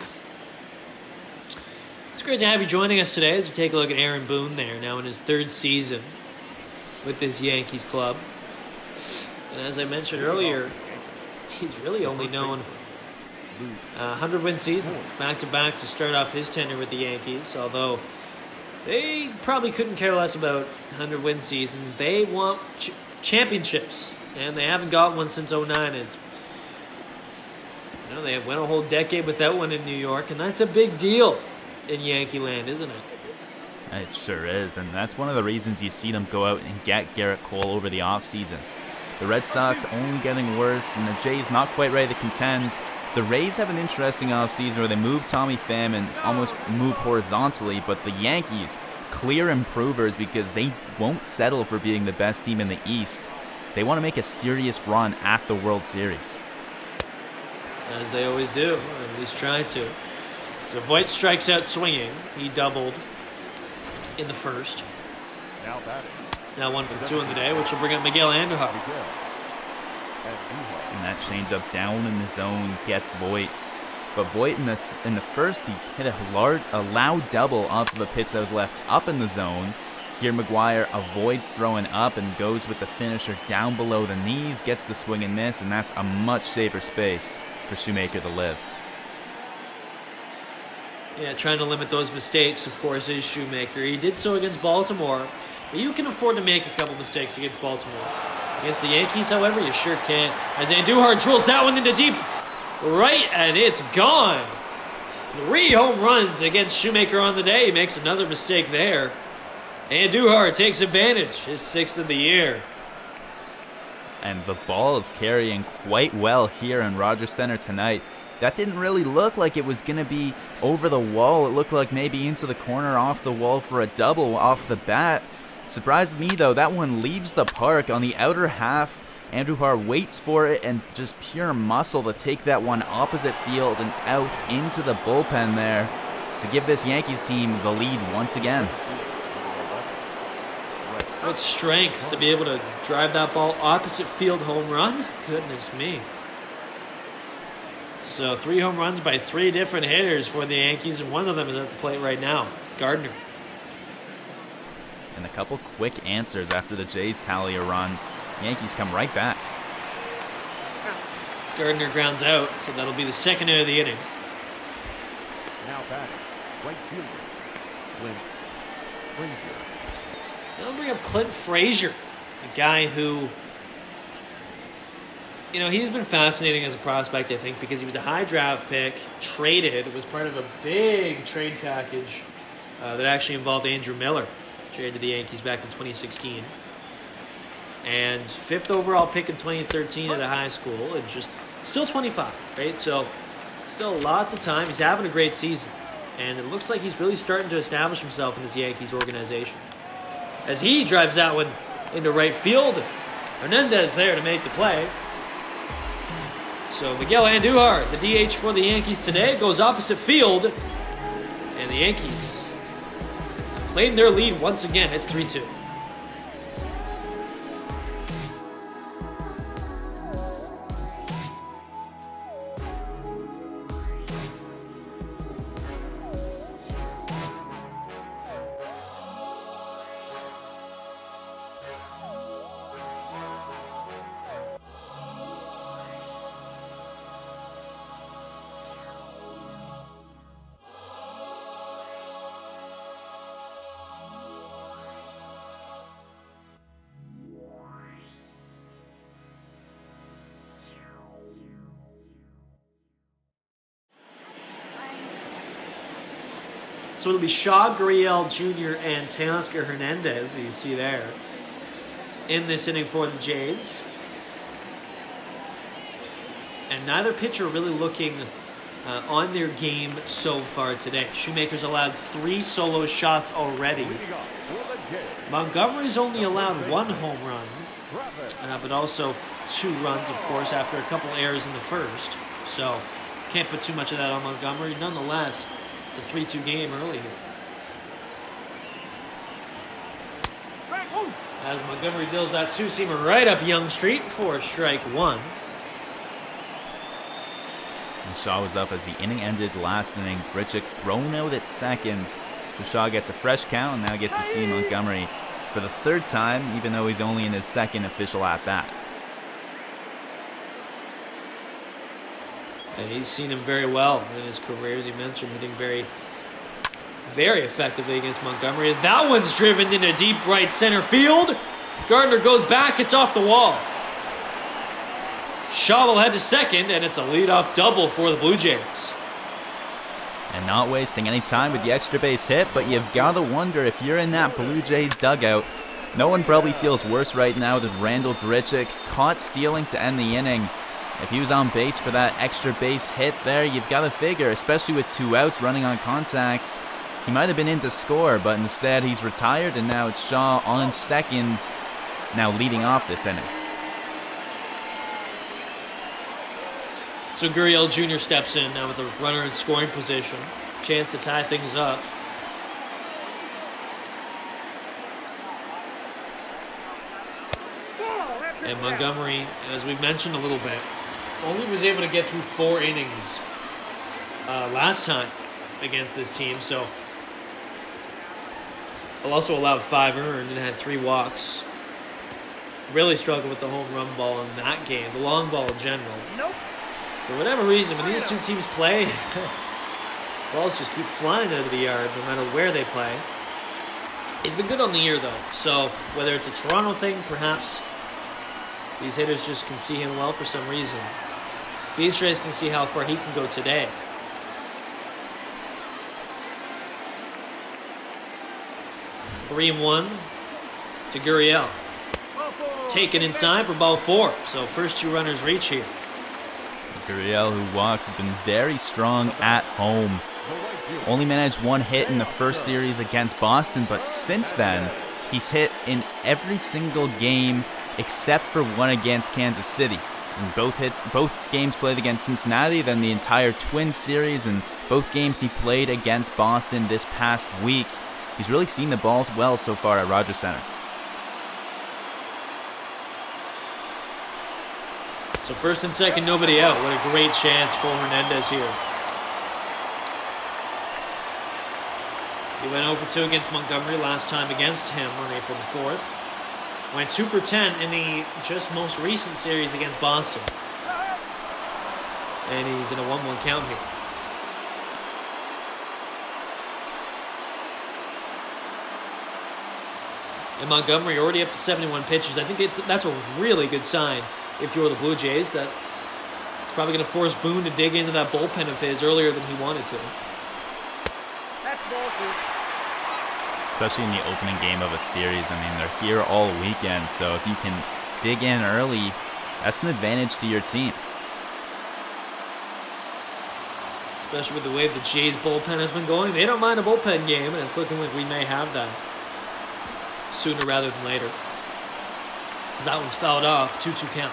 It's great to have you joining us today as we take a look at Aaron Boone there, now in his 3rd season with this Yankees club. And as I mentioned earlier, he's really only known 100-win seasons back-to-back to start off his tenure with the Yankees, although they probably couldn't care less about 100-win seasons. They want championships. And they haven't got one since 2009. It's, they went a whole decade without one in New York, and that's a big deal in Yankee land, isn't it? It sure is, and that's one of the reasons you see them go out and get Garrett Cole over the offseason. The Red Sox only getting worse, and the Jays not quite ready to contend. The Rays have an interesting offseason where they move Tommy Pham and almost move horizontally, but the Yankees, clear improvers because they won't settle for being the best team in the East. They want to make a serious run at the World Series. As they always do, or at least try to. So Voit strikes out swinging. He doubled in the first. Now 1 for 2 in the day, which will bring up Miguel Andujar. And that changeup down in the zone gets Voit. But Voit in the first, he hit a loud double off of a pitch that was left up in the zone. Here McGuire avoids throwing up and goes with the finisher down below the knees, gets the swing and miss, and that's a much safer space for Shoemaker to live. Yeah, trying to limit those mistakes, of course, is Shoemaker. He did so against Baltimore, but you can afford to make a couple mistakes against Baltimore. Against the Yankees, however, you sure can't. As Andujar drills that one into deep right, and it's gone. 3 home runs against Shoemaker on the day. He makes another mistake there. Andujar takes advantage, his 6th of the year. And the ball is carrying quite well here in Rogers Center tonight. That didn't really look like it was going to be over the wall. It looked like maybe into the corner off the wall for a double off the bat. Surprised me, though, that one leaves the park on the outer half. Andujar waits for it and just pure muscle to take that one opposite field and out into the bullpen there to give this Yankees team the lead once again. What strength to be able to drive that ball opposite field home run. Goodness me. So 3 home runs by 3 different hitters for the Yankees, and one of them is at the plate right now, Gardner. And a couple quick answers after the Jays tally a run. Yankees come right back. Gardner grounds out, so that'll be the 2nd hit of the inning. Now back, right fielder, Clint Frazier. I'll bring up Clint Frazier, a guy who, you know, he's been fascinating as a prospect, I think, because he was a high draft pick, traded, was part of a big trade package that actually involved Andrew Miller, traded to the Yankees back in 2016. And 5th overall pick in 2013 at a high school, and just still 25, right? So still lots of time. He's having a great season, and it looks like he's really starting to establish himself in this Yankees organization. As he drives that one into right field, Hernandez there to make the play. So Miguel Andujar, the DH for the Yankees today, goes opposite field, and the Yankees claim their lead once again. It's 3-2. So it'll be Shaw, Gurriel Jr., and Teoscar Hernandez, who you see there, in this inning for the Jays. And neither pitcher really looking on their game so far today. Shoemaker's allowed 3 solo shots already. Montgomery's only allowed 1 home run, but also 2 runs, of course, after a couple errors in the first. So can't put too much of that on Montgomery. Nonetheless, it's a 3-2 game early here. As Montgomery deals that 2-seamer right up Young Street for strike 1. And Shaw was up as the inning ended last inning. Grichuk thrown out at second. So Shaw gets a fresh count and now gets to see Montgomery for the 3rd time, even though he's only in his 2nd official at-bat. And he's seen him very well in his career, as he mentioned, hitting very, very effectively against Montgomery. As that one's driven into deep right center field. Gardner goes back, it's off the wall. Shaw will head to second, and it's a leadoff double for the Blue Jays. And not wasting any time with the extra base hit, but you've got to wonder if you're in that Blue Jays dugout. No one probably feels worse right now than Randall Grichuk, caught stealing to end the inning. If he was on base for that extra base hit there, you've got to figure, especially with 2 outs running on contact, he might have been in to score, but instead he's retired, and now it's Shaw on second, now leading off this inning. So Gurriel Jr. steps in now with a runner in scoring position. Chance to tie things up. And Montgomery, as we've mentioned a little bit, only was able to get through 4 innings last time against this team. So also allowed 5 earned and had 3 walks. Really struggled with the home run ball in that game, the long ball in general. Nope. For whatever reason, when these two teams play, balls just keep flying out of the yard no matter where they play. He's been good on the year, though. So whether it's a Toronto thing, perhaps these hitters just can see him well for some reason. Be interesting to see how far he can go today. Three and 1 to Gurriel. Taken inside for ball 4. So first 2 runners reach here. Gurriel, who walks, has been very strong at home. Only managed 1 hit in the first series against Boston, but since then, he's hit in every single game except for 1 against Kansas City. And both games played against Cincinnati, then the entire Twins series, and both games he played against Boston this past week. He's really seen the ball well so far at Rogers Center. So first and second, nobody out. What a great chance for Hernandez here. He went 0 for 2 against Montgomery last time against him on April the 4th. Went 2 for 10 in the just most recent series against Boston. And he's in a 1-1 count here. And Montgomery already up to 71 pitches. I think that's a really good sign if you're the Blue Jays. That it's probably going to force Boone to dig into that bullpen of his earlier than he wanted to. That's ball 2. Especially in the opening game of a series. I mean, they're here all weekend, so if you can dig in early, that's an advantage to your team. Especially with the way the Jays bullpen has been going. They don't mind a bullpen game, and it's looking like we may have that sooner rather than later. Because that one's fouled off, 2-2 count.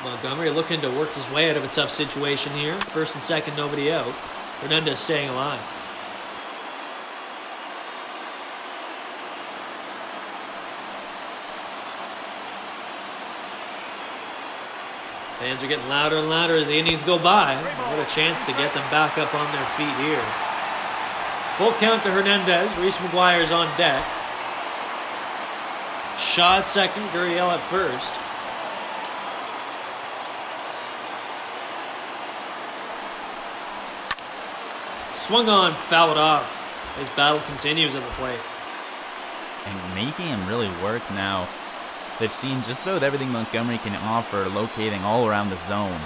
Montgomery looking to work his way out of a tough situation here. First and second, nobody out. Hernandez staying alive. Fans are getting louder and louder as the innings go by. What a chance to get them back up on their feet here. Full count to Hernandez. Reese McGuire's on deck. Shaw at second, Gurriel at first. Swung on, fouled off. His battle continues at the plate. And making him really work now. They've seen just about everything Montgomery can offer, locating all around the zone.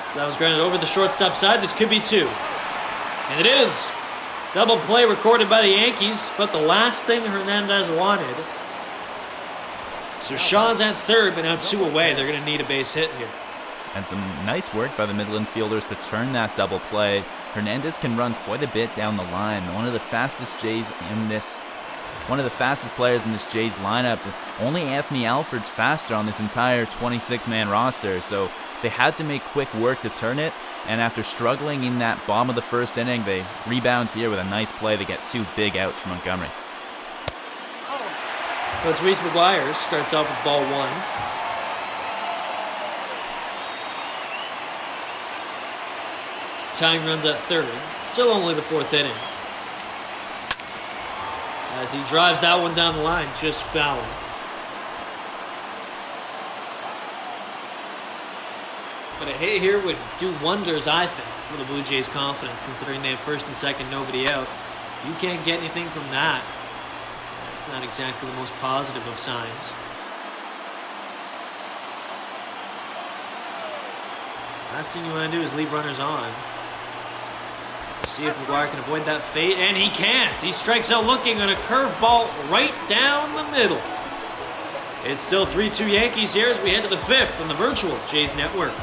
So that was grounded over the shortstop side. This could be 2. And it is. Double play recorded by the Yankees, but the last thing Hernandez wanted. So Shaw's at third, but now 2 away. They're going to need a base hit here. And some nice work by the middle infielders to turn that double play. Hernandez can run quite a bit down the line. One of the fastest players in this Jays lineup. Only Anthony Alford's faster on this entire 26-man roster, so they had to make quick work to turn it, and after struggling in that bottom of the first inning, they rebound here with a nice play to get 2 big outs for Montgomery. Well, it's Reese McGuire, starts off with ball 1. Tying runs at third, still only the 4th inning. As he drives that one down the line, just foul. But a hit here would do wonders, I think, for the Blue Jays' confidence, considering they have first and second, nobody out. You can't get anything from that. That's not exactly the most positive of signs. Last thing you want to do is leave runners on. See if McGuire can avoid that fate, and he can't. He strikes out looking on a curveball right down the middle. It's still 3-2 Yankees here as we head to the 5th on the virtual Jays Network.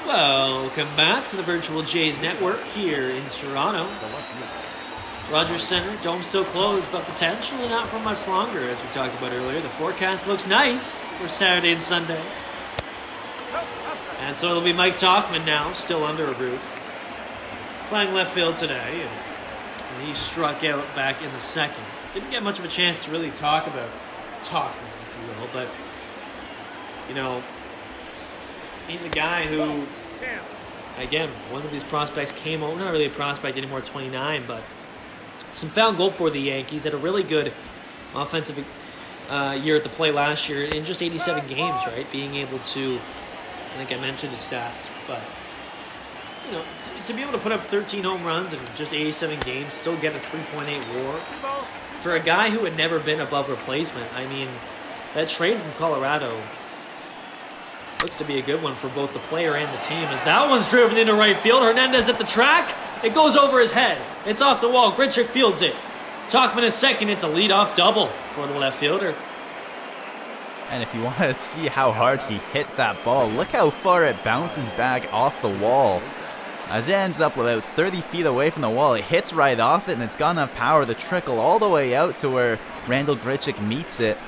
Welcome back to the Virtual Jays Network here in Toronto. Rogers Center, dome still closed, but potentially not for much longer, as we talked about earlier. The forecast looks nice for Saturday and Sunday. And so it'll be Mike Tauchman now, still under a roof, playing left field today. And he struck out back in the second. Didn't get much of a chance to really talk about Tauchman, if you will, but, you know, he's a guy who, again, one of these prospects came over, not really a prospect anymore, 29, but some found gold for the Yankees. Had a really good offensive year at the plate last year in just 87 games, right? Being able to, I think I mentioned his stats, but, you know, to be able to put up 13 home runs in just 87 games, still get a 3.8 WAR, for a guy who had never been above replacement, I mean, that trade from Colorado looks to be a good one for both the player and the team, as that one's driven into right field. Hernandez at the track. It goes over his head. It's off the wall. Grichuk fields it. Tauchman is second. It's a leadoff double for the left fielder. And if you want to see how hard he hit that ball, look how far it bounces back off the wall. As it ends up about 30 feet away from the wall, it hits right off it, and it's got enough power to trickle all the way out to where Randall Grichuk meets it.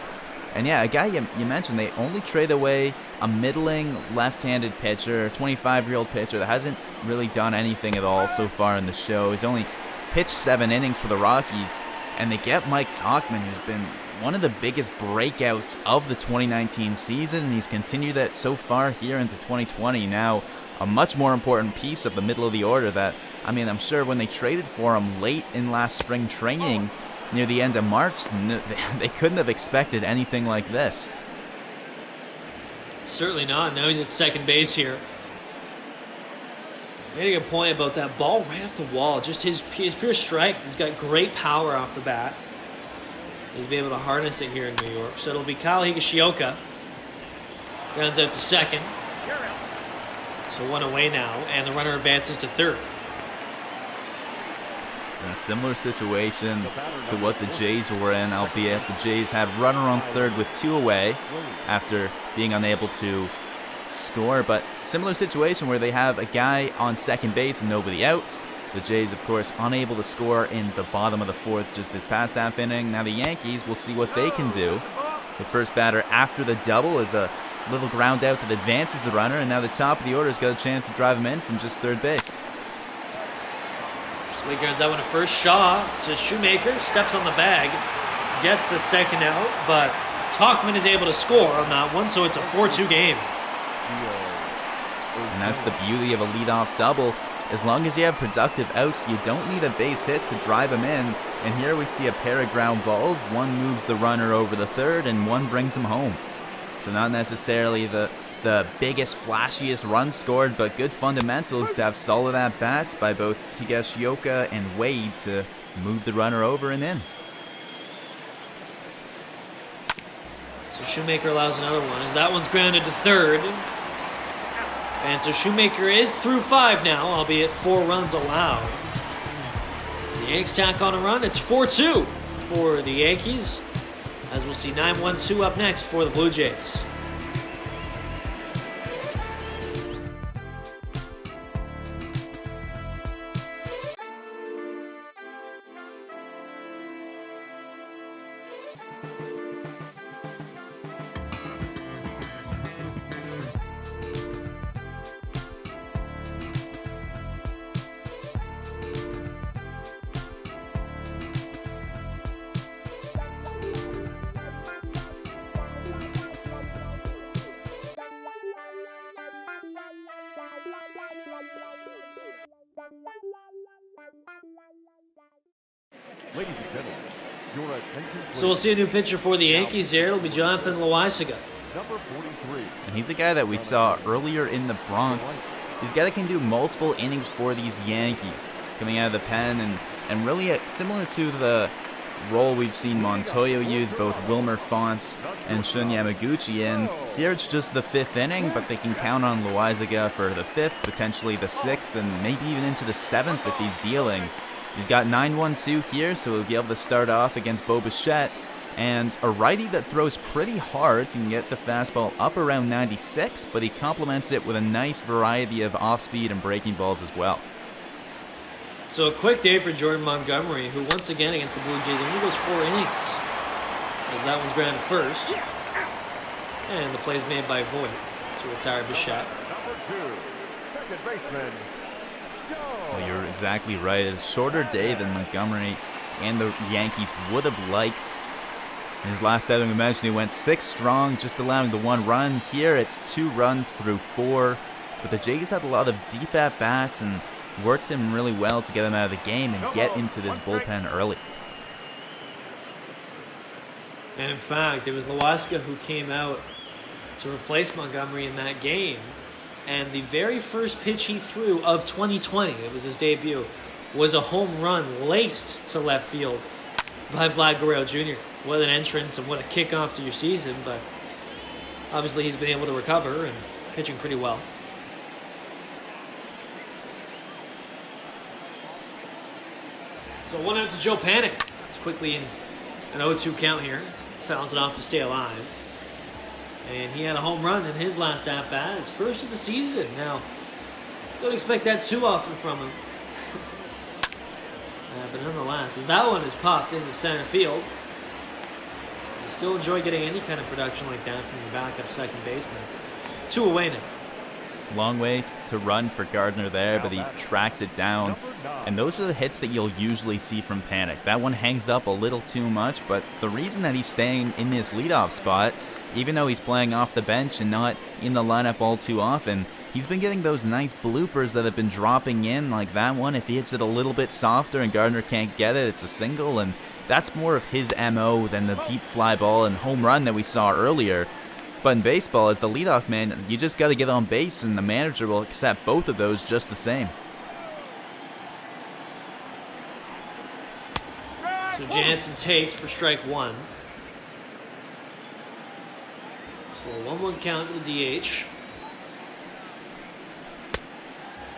And yeah, a guy you mentioned, they only trade away a middling left-handed pitcher, 25-year-old pitcher that hasn't really done anything at all so far in the show. He's only pitched 7 innings for the Rockies, and they get Mike Tauchman, who's been one of the biggest breakouts of the 2019 season, and he's continued that so far here into 2020. Now, a much more important piece of the middle of the order that, I mean, I'm sure when they traded for him late in last spring training, near the end of March, they couldn't have expected anything like this. Certainly not. Now he's at second base here. Made a good point about that ball right off the wall. Just his pure strength. He's got great power off the bat. He's been able to harness it here in New York. So it'll be Kyle Higashioka. Grounds out to second. So one away now, and the runner advances to third. A similar situation to what the Jays were in, albeit the Jays had runner on third with 2 away after being unable to score. But similar situation where they have a guy on second base and nobody out. The Jays, of course, unable to score in the bottom of the 4th just this past half inning. Now the Yankees will see what they can do. The first batter after the double is a little ground out that advances the runner, and now the top of the order has got a chance to drive him in from just third base. So he grounds that one to first. Shaw to Shoemaker, steps on the bag, gets the second out, but Tauchman is able to score on that one, so it's a 4-2 game. And that's the beauty of a leadoff double. As long as you have productive outs, you don't need a base hit to drive him in. And here we see a pair of ground balls. One moves the runner over the third, and one brings him home. So not necessarily the biggest, flashiest run scored, but good fundamentals to have solid at-bats by both Higashioka and Wade to move the runner over and in. So Shoemaker allows another one, as that one's grounded to third. And so Shoemaker is through 5 now, albeit 4 runs allowed. The Yanks tack on a run. It's 4-2 for the Yankees, as we'll see 9-1-2 up next for the Blue Jays. Ladies and gentlemen, your attention. So we'll see a new pitcher for the Yankees here. It'll be Jonathan Loaisiga. Number 43. And he's a guy that we saw earlier in the Bronx. He's a guy that can do multiple innings for these Yankees, coming out of the pen, and really similar to the role we've seen Montoyo use both Wilmer Fonts and Shun Yamaguchi in. Here it's just the 5th inning, but they can count on Loaisiga for the 5th, potentially the 6th, and maybe even into the 7th if he's dealing. He's got 9-1-2 here, so he'll be able to start off against Bo Bichette, and a righty that throws pretty hard. He can get the fastball up around 96, but he complements it with a nice variety of off-speed and breaking balls as well. So a quick day for Jordan Montgomery, who once again against the Blue Jays only goes 4 innings, as that one's grounded first, and the play's made by Voigt to retire Bichette. Number 2, second baseman, Well, you're exactly right. It's a shorter day than Montgomery and the Yankees would have liked. In his last outing, we mentioned he went 6 strong, just allowing the 1 run. Here, it's 2 runs through 4. But the Jays had a lot of deep at-bats and worked him really well to get him out of the game and get into this bullpen early. And in fact, it was Loaska who came out to replace Montgomery in that game. And the very first pitch he threw of 2020, it was his debut, was a home run laced to left field by Vlad Guerrero Jr. What an entrance and what a kickoff to your season, but obviously he's been able to recover and pitching pretty well. So 1 out to Joe Panik. It's quickly in an 0-2 count here. Fouls it off to stay alive. And he had a home run in his last at-bat, his first of the season. Now, don't expect that too often from him. But nonetheless, as that one is popped into center field, I still enjoy getting any kind of production like that from your backup second baseman. 2 away now. Long way to run for Gardner there, but he tracks it down. And those are the hits that you'll usually see from Panik. That one hangs up a little too much, but the reason that he's staying in this leadoff spot, even though he's playing off the bench and not in the lineup all too often, he's been getting those nice bloopers that have been dropping in, like that one. If he hits it a little bit softer and Gardner can't get it, it's a single, and that's more of his MO than the deep fly ball and home run that we saw earlier. But in baseball, as the leadoff man, you just got to get on base, and the manager will accept both of those just the same. So Jansen takes for strike 1. So a 1-1 count to the DH.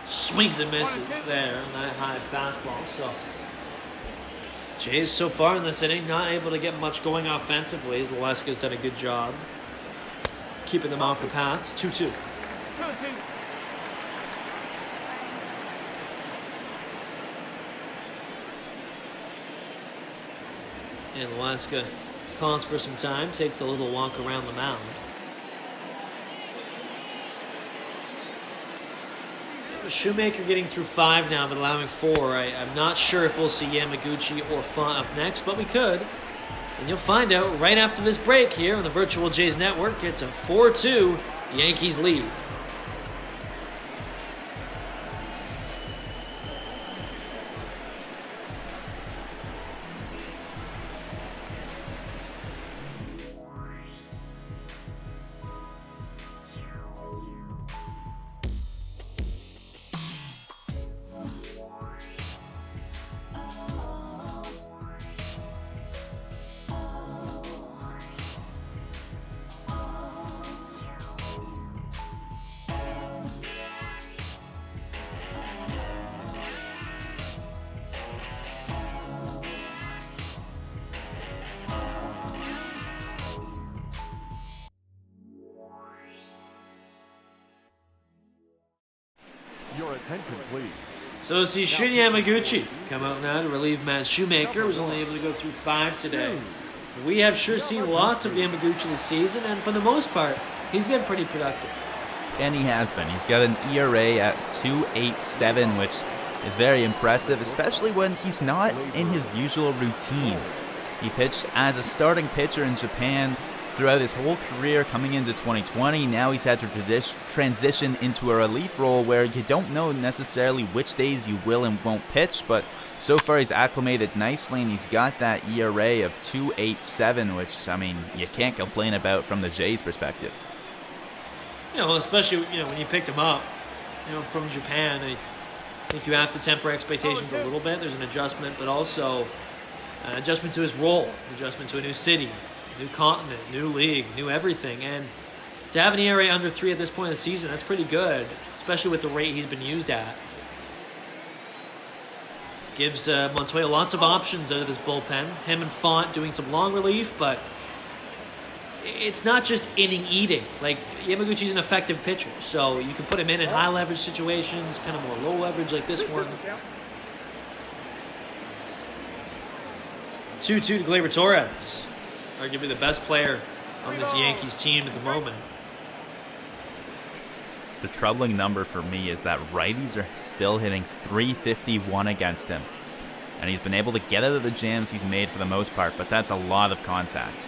Swings and misses there on that high fastball. So Jays so far in this inning not able to get much going offensively, as Loaska's done a good job keeping them off the paths. 2-2. And Loaska calls for some time, takes a little walk around the mound. Shoemaker getting through 5 now, but allowing 4. I'm not sure if we'll see Yamaguchi or Font up next, but we could. And you'll find out right after this break here on the Virtual Jays Network. It's a 4-2 Yankees lead. Your attention, please. So see Shun Yamaguchi come out now to relieve Matt Shoemaker, who's only able to go through 5 today. We have sure seen lots of Yamaguchi this season, and for the most part, he's been pretty productive. And he has been. He's got an ERA at 2.87, which is very impressive, especially when he's not in his usual routine. He pitched as a starting pitcher in Japan throughout his whole career coming into 2020. Now he's had to transition into a relief role where you don't know necessarily which days you will and won't pitch, but so far he's acclimated nicely and he's got that ERA of 2.87, which, I mean, you can't complain about from the Jays' perspective. Especially, when you picked him up, from Japan, I think you have to temper expectations a little bit. There's an adjustment, but also an adjustment to his role, adjustment to a new city, new continent, new league, new everything. And to have an ERA under 3 at this point of the season, that's pretty good, especially with the rate he's been used at. gives Montoya lots of options out of this bullpen. Him and Font doing some long relief, but it's not just inning eating. Like, Yamaguchi's an effective pitcher, so you can put him in high leverage situations, kind of more low leverage like this one. 2-2 to Gleyber Torres, arguably the best player on this Yankees team at the moment. The troubling number for me is that righties are still hitting .351 against him. And he's been able to get out of the jams he's made for the most part, but that's a lot of contact.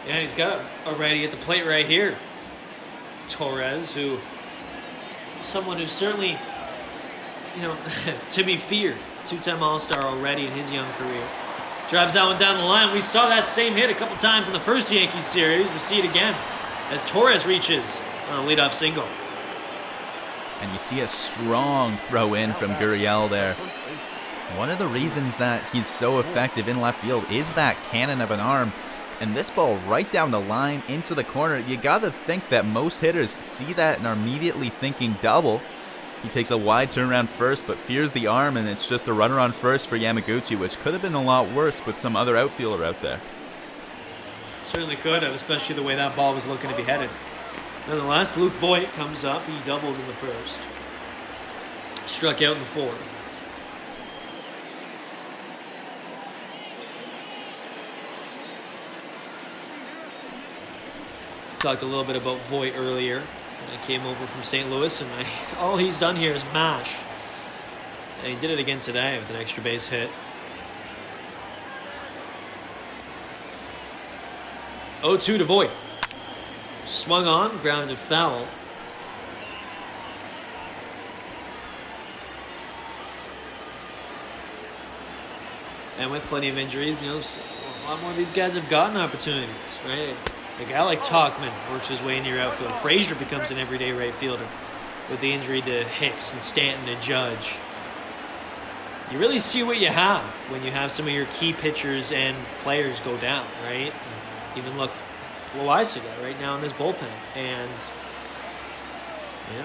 Yeah, he's got a righty at the plate right here. Torres, someone who's certainly, to be feared. Two-time All-Star already in his young career. Drives that one down the line. We saw that same hit a couple times in the first Yankees series. We see it again as Torres reaches on a leadoff single. And you see a strong throw in from Gurriel there. One of the reasons that he's so effective in left field is that cannon of an arm. And this ball right down the line into the corner. You gotta think that most hitters see that and are immediately thinking double. He takes a wide turnaround first, but fears the arm, and it's just a runner on first for Yamaguchi, which could have been a lot worse with some other outfielder out there. Certainly could have, especially the way that ball was looking to be headed. Nonetheless, Luke Voit comes up. He doubled in the first. Struck out in the fourth. Talked a little bit about Voit earlier. I came over from St. Louis, and all he's done here is mash. And he did it again today with an extra base hit. 0-2 to Voit. Swung on, grounded foul. And with plenty of injuries, a lot more of these guys have gotten opportunities, right? A guy like Tauchman works his way into your outfield. Frazier becomes an everyday right fielder with the injury to Hicks and Stanton and Judge. You really see what you have when you have some of your key pitchers and players go down, right? And even look, Loaiza right now in this bullpen. And,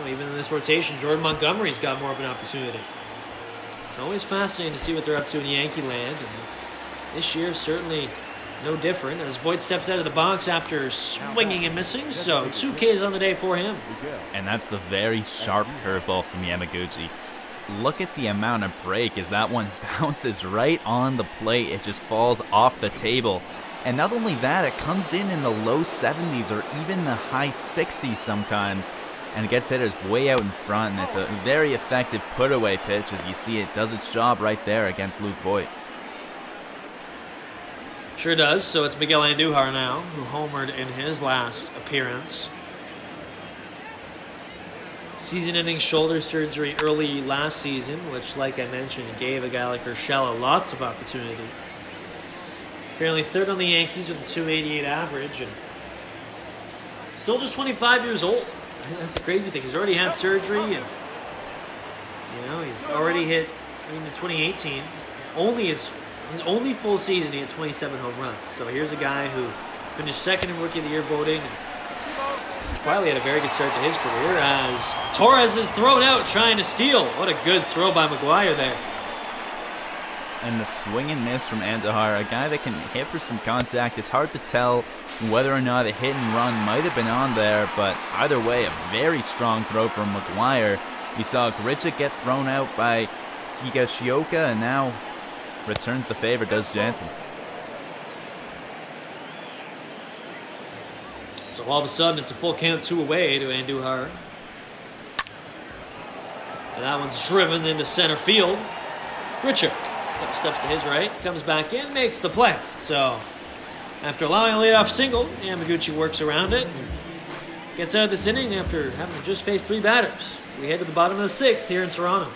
even in this rotation, Jordan Montgomery's got more of an opportunity. It's always fascinating to see what they're up to in Yankee land. And this year, certainly no different as Voit steps out of the box after swinging and missing. So 2 Ks on the day for him. And that's the very sharp curveball from Yamaguchi. Look at the amount of break as that one bounces right on the plate. It just falls off the table. And not only that, it comes in the low 70s or even the high 60s sometimes. And it gets hitters way out in front. And it's a very effective put-away pitch. As you see, it does its job right there against Luke Voit. Sure does. So it's Miguel Andujar now, who homered in his last appearance. Season-ending shoulder surgery early last season, which, like I mentioned, gave a guy like Urshela lots of opportunity. Currently third on the Yankees with a .288 average, and still just 25 years old. That's the crazy thing. He's already had surgery, and he's already hit. In 2018, his only full season, he had 27 home runs. So here's a guy who finished second in Rookie of the Year voting. He's quietly had a very good start to his career as Torres is thrown out trying to steal. What a good throw by McGuire there. And the swing and miss from Andujar, a guy that can hit for some contact. It's hard to tell whether or not a hit and run might have been on there, but either way, a very strong throw from McGuire. We saw Grichuk get thrown out by Higashioka, and now returns the favor, does Jansen. So all of a sudden, it's a full count 2 away to Andujar. And that one's driven into center field. Grichuk steps to his right, comes back in, makes the play. So after allowing a leadoff single, Yamaguchi works around it and gets out of this inning after having just faced 3 batters. We head to the bottom of the 6th here in Toronto.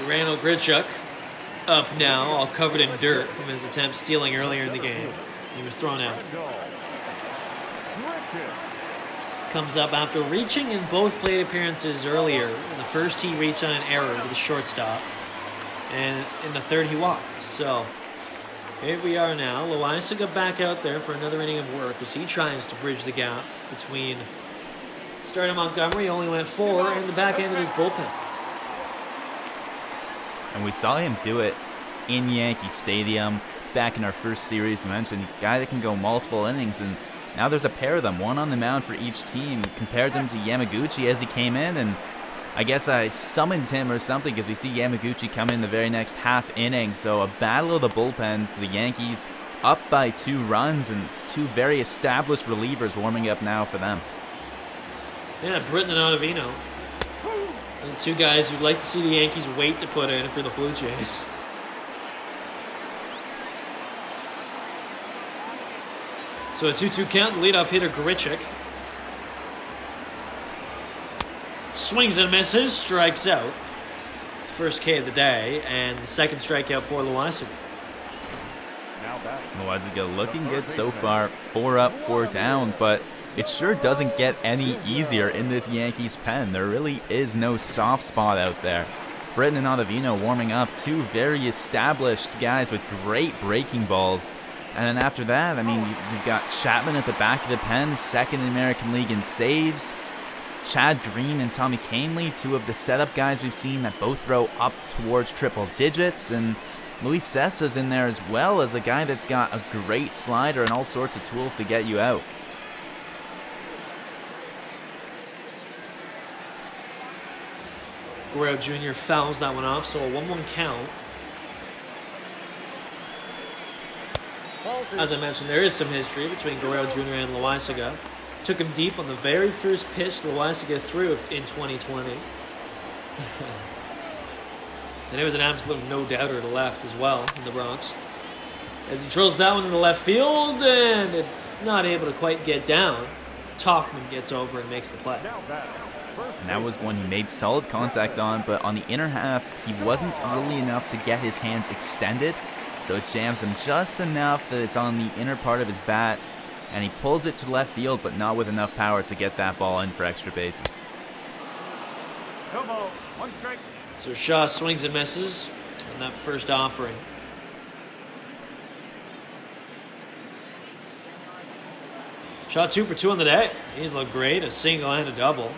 Randall Grichuk up now, all covered in dirt from his attempt stealing earlier in the game. He was thrown out. Comes up after reaching in both plate appearances earlier. In the first, he reached on an error to the shortstop. And in the third, he walked. So, here we are now. Loaisiga back out there for another inning of work as he tries to bridge the gap between starting Montgomery, only went 4, and the back end of his bullpen. And we saw him do it in Yankee Stadium back in our first series. Mentioned a guy that can go multiple innings, and now there's a pair of them, one on the mound for each team. Compared him to Yamaguchi as he came in, and I guess I summoned him or something because we see Yamaguchi come in the very next half inning. So a battle of the bullpens. The Yankees up by 2 runs, and 2 very established relievers warming up now for them. Yeah, Britton and Ottavino. And 2 guys who'd like to see the Yankees wait to put in for the Blue Jays. So a 2-2 count, the leadoff hitter Grichuk. Swings and misses, strikes out. First K of the day, and the second strikeout for Loaisiga. Loaisiga looking good so far, 4 up, 4 down, but it sure doesn't get any easier in this Yankees pen. There really is no soft spot out there. Britton and Ottavino warming up, 2 very established guys with great breaking balls. And then after that, I mean, you've got Chapman at the back of the pen, second in the American League in saves. Chad Green and Tommy Kahnle, 2 of the setup guys we've seen that both throw up towards triple digits. And Luis Cessa's in there as well as a guy that's got a great slider and all sorts of tools to get you out. Guerrero Jr. fouls that one off, so a 1-1 count. As I mentioned, there is some history between Guerrero Jr. and Loaisiga. Took him deep on the very first pitch Loaisiga threw in 2020. And it was an absolute no-doubter to left as well in the Bronx. As he drills that one into left field, and it's not able to quite get down. Tauchman gets over and makes the play. And that was one he made solid contact on, but on the inner half, he wasn't early enough to get his hands extended. So it jams him just enough that it's on the inner part of his bat, and he pulls it to left field, but not with enough power to get that ball in for extra bases. Come on, 1 strike. So Shaw swings and misses on that first offering. Shaw 2 for 2 on the day. He's looked great, a single and a double.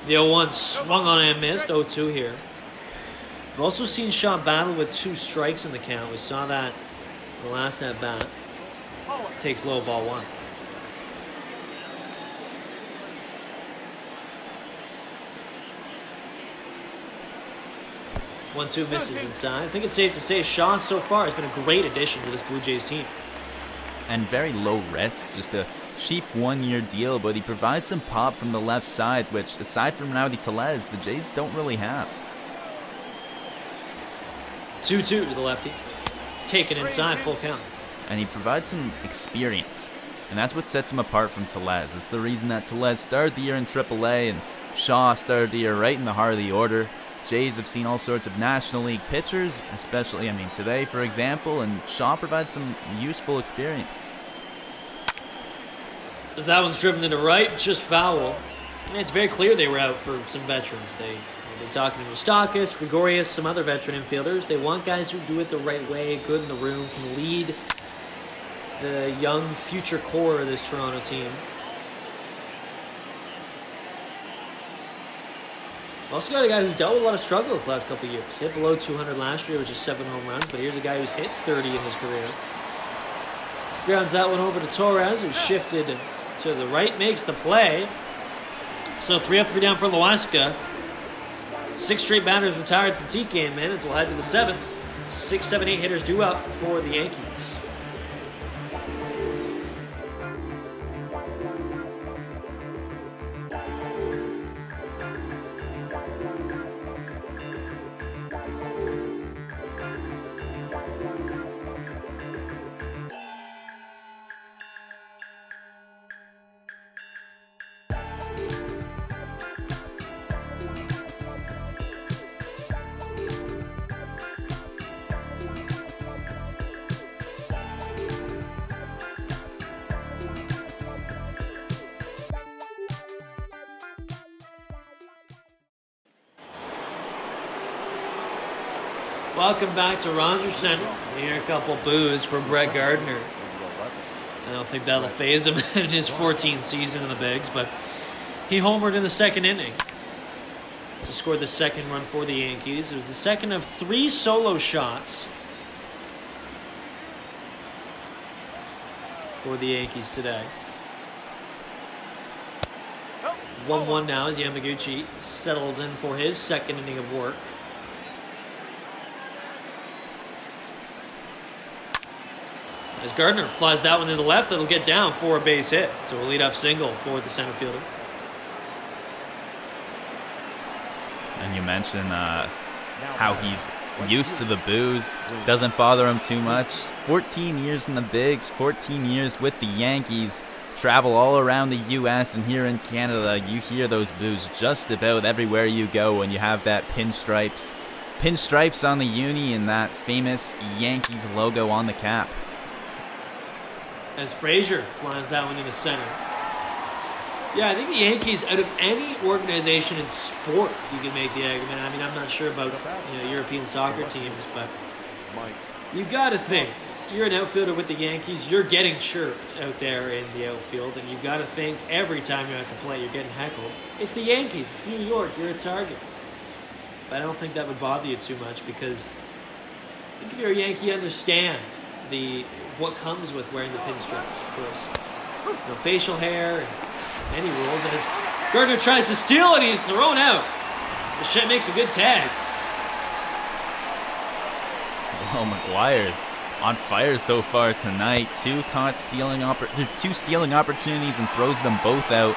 The 0-1 swung on and missed, 0-2 here. We've also seen Shaw battle with 2 strikes in the count. We saw that the last at bat. Takes low, ball 1. One-two misses inside. I think it's safe to say Shaw so far has been a great addition to this Blue Jays team. And very low risk, just a cheap 1-year deal, but he provides some pop from the left side, which aside from Rowdy Tellez, the Jays don't really have. 2-2 to the lefty. Taken inside, full count. And he provides some experience, and that's what sets him apart from Tellez. It's the reason that Tellez started the year in AAA and Shaw started the year right in the heart of the order. Jays have seen all sorts of National League pitchers, especially, today, for example, and Shaw provides some useful experience. As that one's driven into right, just foul. And it's very clear they were out for some veterans. They've been talking to Moustakas, Gregorius, some other veteran infielders. They want guys who do it the right way, good in the room, can lead the young future core of this Toronto team. Also got a guy who's dealt with a lot of struggles the last couple of years. Hit below 200 last year, which is 7 home runs, but here's a guy who's hit 30 in his career. Grounds that one over to Torres, who's shifted to the right, makes the play. So 3 up, 3 down for Loaisiga. 6 straight batters retired since he came in, as we'll head to the 7th. 6, 7, 8 hitters due up for the Yankees. Welcome back to Rogers Center. We hear a couple boos from Brett Gardner. I don't think that'll faze him in his 14th season in the bigs, but he homered in the second inning to score the second run for the Yankees. It was the second of 3 solo shots for the Yankees today. 1-1 now as Yamaguchi settles in for his second inning of work. As Gardner flies that one to the left, it'll get down for a base hit. So a leadoff single for the center fielder. And you mentioned how he's used to the boos. Doesn't bother him too much. 14 years in the bigs, 14 years with the Yankees. Travel all around the U.S. and here in Canada, you hear those boos just about everywhere you go when you have that pinstripes on the uni and that famous Yankees logo on the cap. As Frazier flies that one into center. Yeah, I think the Yankees, out of any organization in sport, you can make the argument. I mean, I'm not sure about European soccer teams, but you got to think. You're an outfielder with the Yankees. You're getting chirped out there in the outfield, and you got to think every time you're at the plate, you're getting heckled. It's the Yankees. It's New York. You're a target. But I don't think that would bother you too much because I think if you're a Yankee, you understand what comes with wearing the pinstripes, of course. No facial hair and any rules. As Gardner tries to steal, and he's thrown out. Bichette makes a good tag. Well, McGuire's on fire so far tonight. Two stealing opportunities and throws them both out.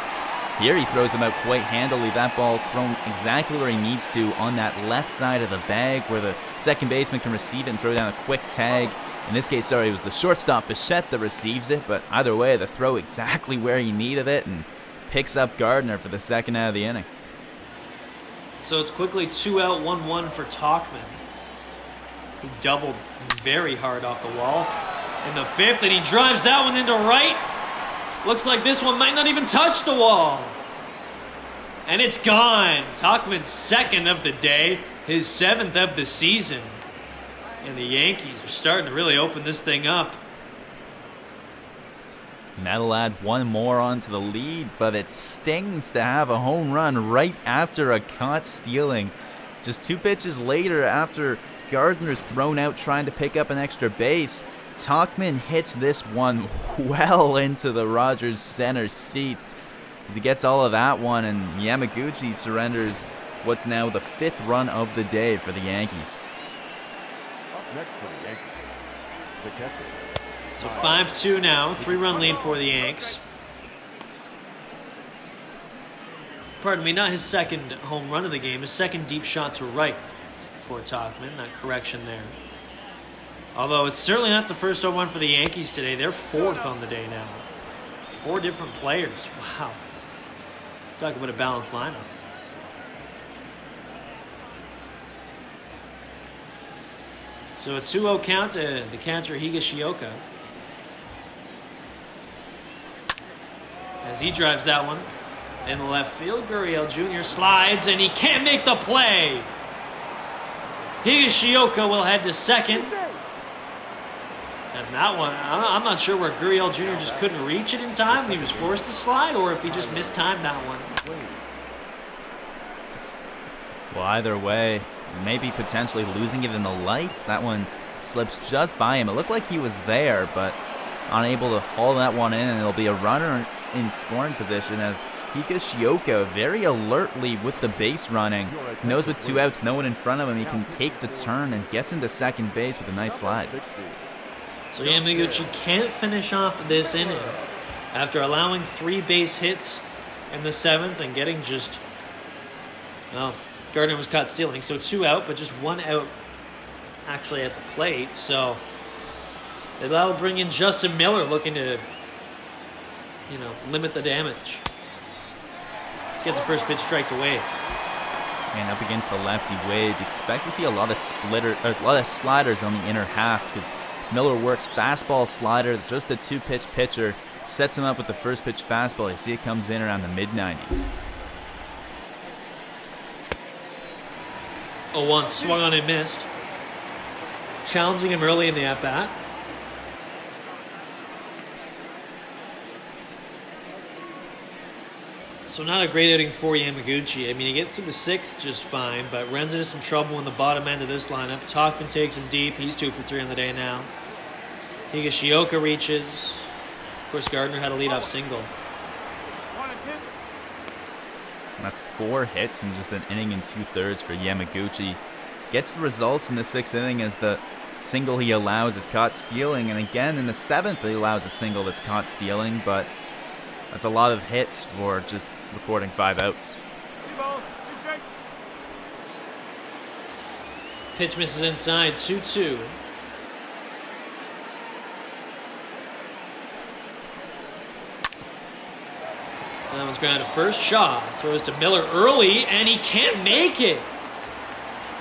Here he throws them out quite handily. That ball thrown exactly where he needs to on that left side of the bag where the second baseman can receive it and throw down a quick tag. In this case, it was the shortstop Bichette that receives it, but either way, the throw exactly where he needed it and picks up Gardner for the second out of the inning. So it's quickly 2 out, 1-1 for Tauchman, who doubled very hard off the wall in the fifth, and he drives that one into right. Looks like this one might not even touch the wall. And it's gone. Tauchman's second of the day, his 7th of the season. And the Yankees are starting to really open this thing up. And that'll add one more onto the lead, but it stings to have a home run right after a caught stealing. Just 2 pitches later, after Gardner's thrown out trying to pick up an extra base, Tauchman hits this one well into the Rogers Center seats as he gets all of that one, and Yamaguchi surrenders what's now the 5th run of the day for the Yankees. Next for the Yankees, the catcher. So 5-2 now, 3-run lead for the Yanks. Pardon me, not his second home run of the game, his second deep shot to right for Tauchman. That correction there. Although it's certainly not the first home run for the Yankees today. They're 4th on the day now. 4 different players. Wow. Talk about a balanced lineup. So a 2-0 count to the catcher Higashioka. As he drives that one in the left field, Gurriel Jr. slides, and he can't make the play. Higashioka will head to second. And that one, I'm not sure where Gurriel Jr. just couldn't reach it in time and he was forced to slide, or if he just mistimed that one. Well, either way, maybe potentially losing it in the lights. That one slips just by him. It looked like he was there, but unable to haul that one in, and it'll be a runner in scoring position as Higashioka very alertly with the base running. He knows with 2 outs, no one in front of him, he can take the turn and gets into second base with a nice slide. So Yamaguchi can't finish off this inning after allowing 3 base hits in the 7th and getting just, well, Gardner was caught stealing, so 2 out, but just 1 out actually at the plate. So that'll bring in Justin Miller looking to, limit the damage. Gets the first pitch striked away. And up against the lefty Wade, you expect to see a lot of sliders on the inner half because Miller works fastball, slider, just a 2-pitch pitcher, sets him up with the first pitch fastball. You see it comes in around the mid-90s. 0-1 swung on and missed. challenging him early in the at-bat. So not a great outing for Yamaguchi. I mean, he gets through the 6th just fine, but runs into some trouble in the bottom end of this lineup. Tauchman takes him deep. He's 2 for 3 on the day now. Higashioka reaches. Of course, Gardner had a leadoff single. And that's 4 hits in just an inning and 2/3 for Yamaguchi. Gets the results in the 6th inning as the single he allows is caught stealing. And again, in the 7th, he allows a single that's caught stealing, but that's a lot of hits for just recording 5 outs. Pitch misses inside, 2-2. That one's grounded to first. Shaw throws to Miller early, and he can't make it.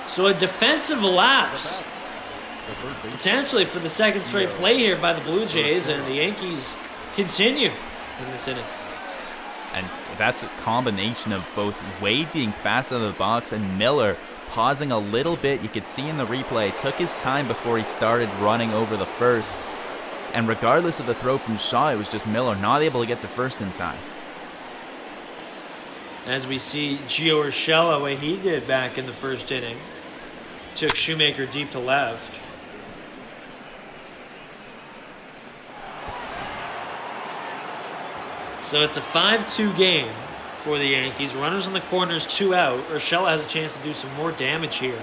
So a defensive lapse, potentially for the 2nd straight play here by the Blue Jays, and the Yankees continue in this inning. And that's a combination of both Wade being fast out of the box and Miller pausing a little bit. You could see in the replay, took his time before he started running over the first. And regardless of the throw from Shaw, it was just Miller not able to get to first in time. As we see Gio Urshela, what he did back in the 1st inning. Took Shoemaker deep to left. So it's a 5-2 game for the Yankees. Runners in the corners, 2 out. Urshela has a chance to do some more damage here.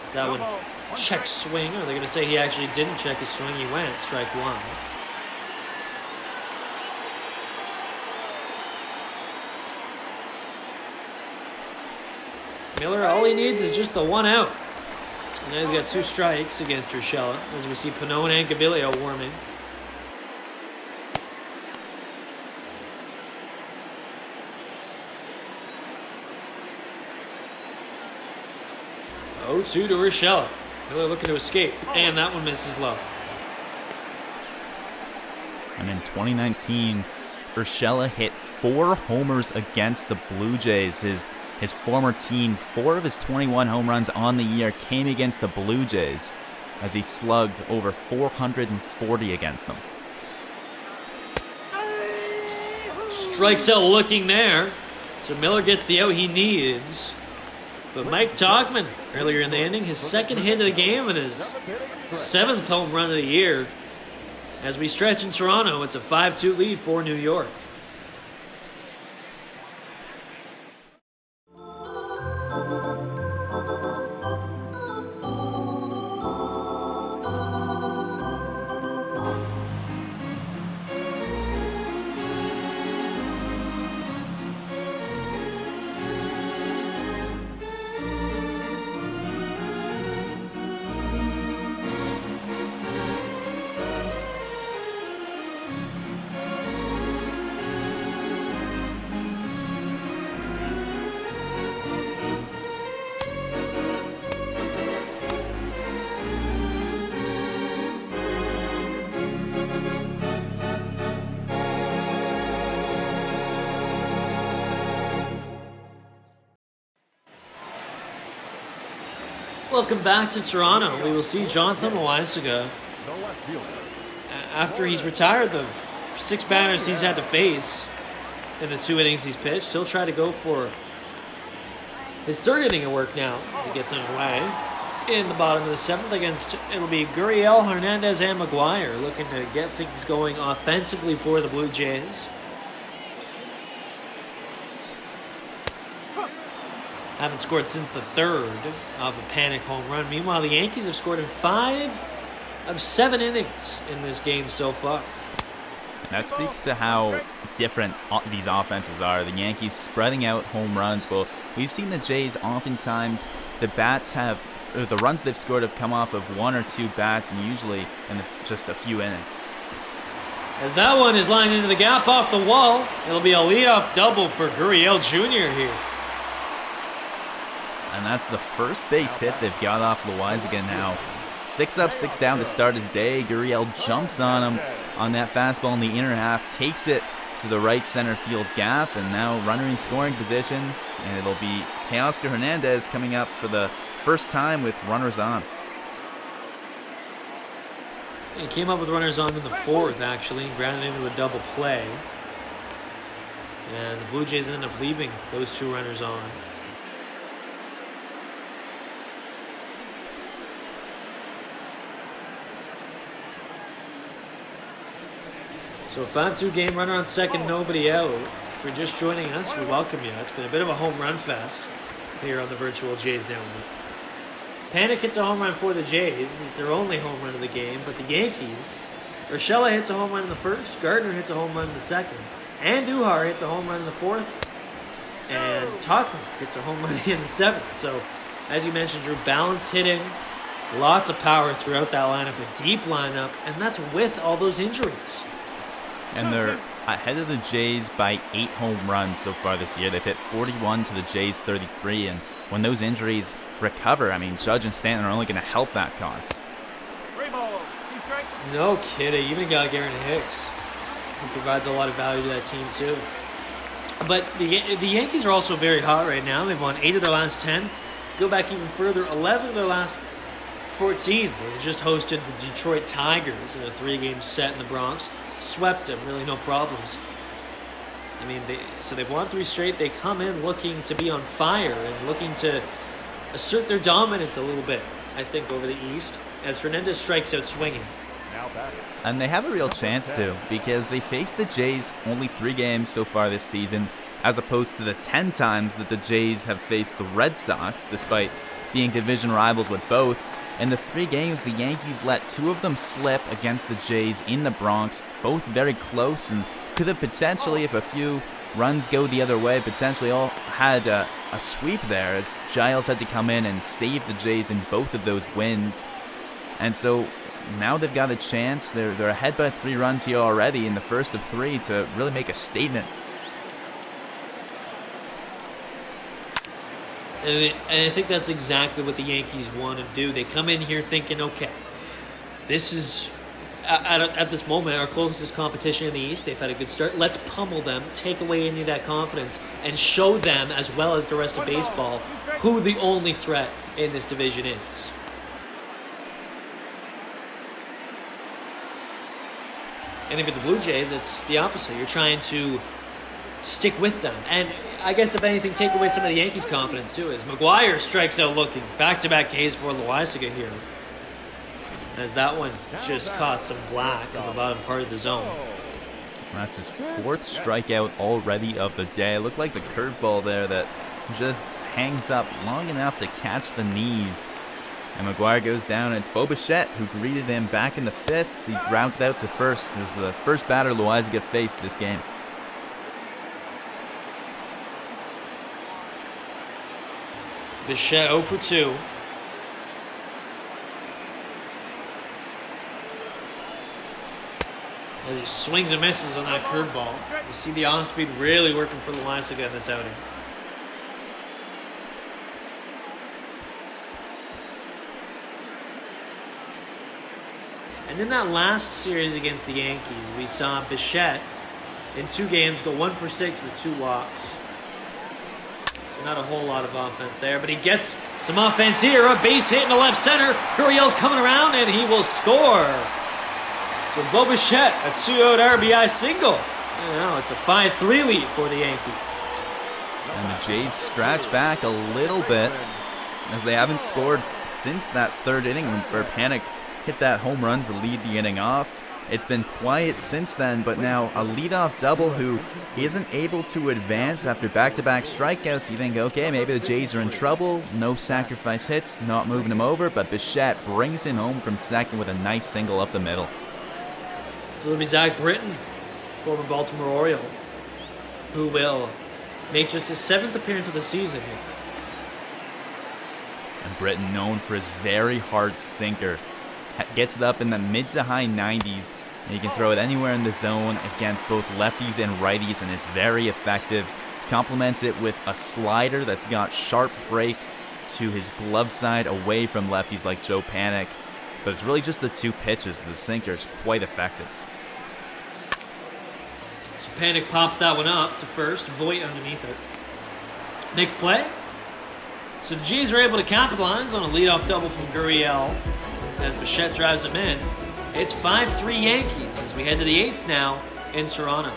So that one check swing. Or are they going to say he actually didn't check his swing? He went strike 1. Miller, all he needs is just the 1 out. And now he's got 2 strikes against Urshela, as we see Pannone and Gaviglio warming. Oh, 2 to Urshela. Miller looking to escape, and that one misses low. And in 2019, Urshela hit 4 homers against the Blue Jays. His former team, 4 of his 21 home runs on the year came against the Blue Jays as he slugged over 440 against them. Strikes out looking there. So Miller gets the out he needs. But Mike Tauchman, earlier in the inning, his 2nd hit of the game and his 7th home run of the year. As we stretch in Toronto, it's a 5-2 lead for New York. Welcome back to Toronto. We will see Jonathan Loaisiga. After he's retired the 6 batters he's had to face in the 2 innings he's pitched, he'll try to go for his 3rd inning of work now as he gets underway. In the bottom of the 7th against, it'll be Gurriel, Hernandez, and McGuire looking to get things going offensively for the Blue Jays. Haven't scored since the 3rd of a panic home run. Meanwhile, the Yankees have scored in 5 of 7 innings in this game so far. And that speaks to how different these offenses are. The Yankees spreading out home runs. Well, we've seen the Jays oftentimes, the runs they've scored have come off of 1 or 2 bats, and usually in just a few innings. As that one is lined into the gap off the wall, it'll be a leadoff double for Gurriel Jr. here. And that's the first base hit they've got off Loaisiga now. 6 up, 6 down to start his day. Gurriel jumps on him on that fastball in the inner half, takes it to the right center field gap, and now runner in scoring position. And it'll be Teoscar Hernandez coming up for the first time with runners on. He came up with runners on in the 4th, actually, and grounded into a double play. And the Blue Jays ended up leaving those 2 runners on. So a 5-2 game, runner on second, nobody out. If you're just joining us, we welcome you. It's been a bit of a home run fest here on the virtual Jays Network. Panik hits a home run for the Jays. It's their only home run of the game. But the Yankees, Urshela hits a home run in the 1st. Gardner hits a home run in the 2nd. Andujar hits a home run in the 4th. And Tottenham hits a home run in the 7th. So, as you mentioned, Drew, balanced hitting. Lots of power throughout that lineup. A deep lineup. And that's with all those injuries. And they're ahead of the Jays by 8 home runs so far this year. They've hit 41 to the Jays 33, and when those injuries recover, I mean, Judge and Stanton are only going to help that cause. No kidding. Even got Garrett Hicks, who provides a lot of value to that team too. But the Yankees are also very hot right now. They've won 8 of their last 10. Go back even further, 11 of their last 14. They just hosted the Detroit Tigers in a 3-game set in the Bronx. Swept them, really no problems. I mean, they've won 3 straight. They come in looking to be on fire and looking to assert their dominance a little bit, I think, over the East, as Hernandez strikes out swinging. And they have a real chance to, because they faced the Jays only 3 games so far this season, as opposed to the 10 times that the Jays have faced the Red Sox, despite being division rivals with both. In the 3 games, the Yankees let 2 of them slip against the Jays in the Bronx, both very close, and could have potentially, if a few runs go the other way, potentially all had a sweep there, as Giles had to come in and save the Jays in both of those wins. And so now they've got a chance. They're ahead by 3 runs here already in the first of 3 to really make a statement. And I think that's exactly what the Yankees want to do. They come in here thinking, okay, this is, at this moment, our closest competition in the East. They've had a good start. Let's pummel them, take away any of that confidence, and show them, as well as the rest of baseball, who the only threat in this division is. And if it's the Blue Jays, it's the opposite. You're trying to stick with them. And I guess, if anything, take away some of the Yankees' confidence, too, as McGuire strikes out looking. Back-to-back Ks for Loaizaga here, as that one just caught some black on the bottom part of the zone. That's his 4th strikeout already of the day. It looked like the curveball there that just hangs up long enough to catch the knees. And McGuire goes down, and it's Bo Bichette who greeted him back in the 5th. He grounded out to first as the first batter Loaizaga faced this game. Bichette 0 for 2. As he swings and misses on that curveball. You see the off-speed really working for Loaizaga in this outing. And in that last series against the Yankees, we saw Bichette in 2 games go 1 for 6 with 2 walks. So not a whole lot of offense there, but he gets some offense here. A base hit in the left center. Gurriel's coming around, and he will score. So Bo Bichette, a 2-out RBI single. And now it's a 5-3 lead for the Yankees. And the Jays scratch back a little bit, as they haven't scored since that 3rd inning where Panik hit that home run to lead the inning off. It's been quiet since then, but now a leadoff double who isn't able to advance after back-to-back strikeouts. You think, okay, maybe the Jays are in trouble. No sacrifice hits, not moving him over, but Bichette brings him home from second with a nice single up the middle. So it'll be Zach Britton, former Baltimore Oriole, who will make just his 7th appearance of the season here. And Britton, known for his very hard sinker, gets it up in the mid to high 90s, and you can throw it anywhere in the zone against both lefties and righties, and it's very effective. Complements it with a slider that's got sharp break to his glove side away from lefties like Joe Panik, but it's really just the 2 pitches. The sinker is quite effective. So Panik pops that one up to first, Voit underneath it. Next play. So the Jays are able to capitalize on a leadoff double from Gurriel as Bichette drives him in. It's 5-3 Yankees as we head to the 8th now in Toronto.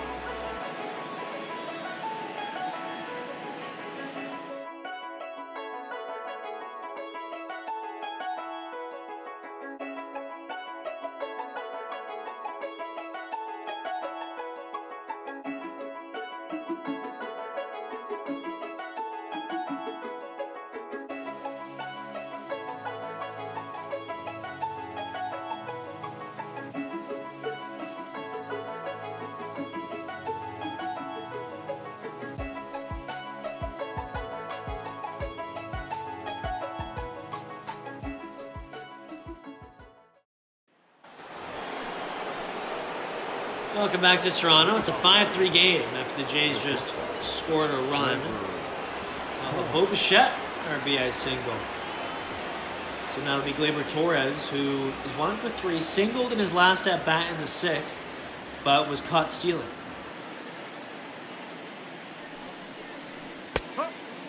Welcome back to Toronto. It's a 5-3 game after the Jays just scored a run. The Bo Bichette RBI single. So now it'll be Gleyber Torres, who is 1 for 3, singled in his last at-bat in the 6th, but was caught stealing.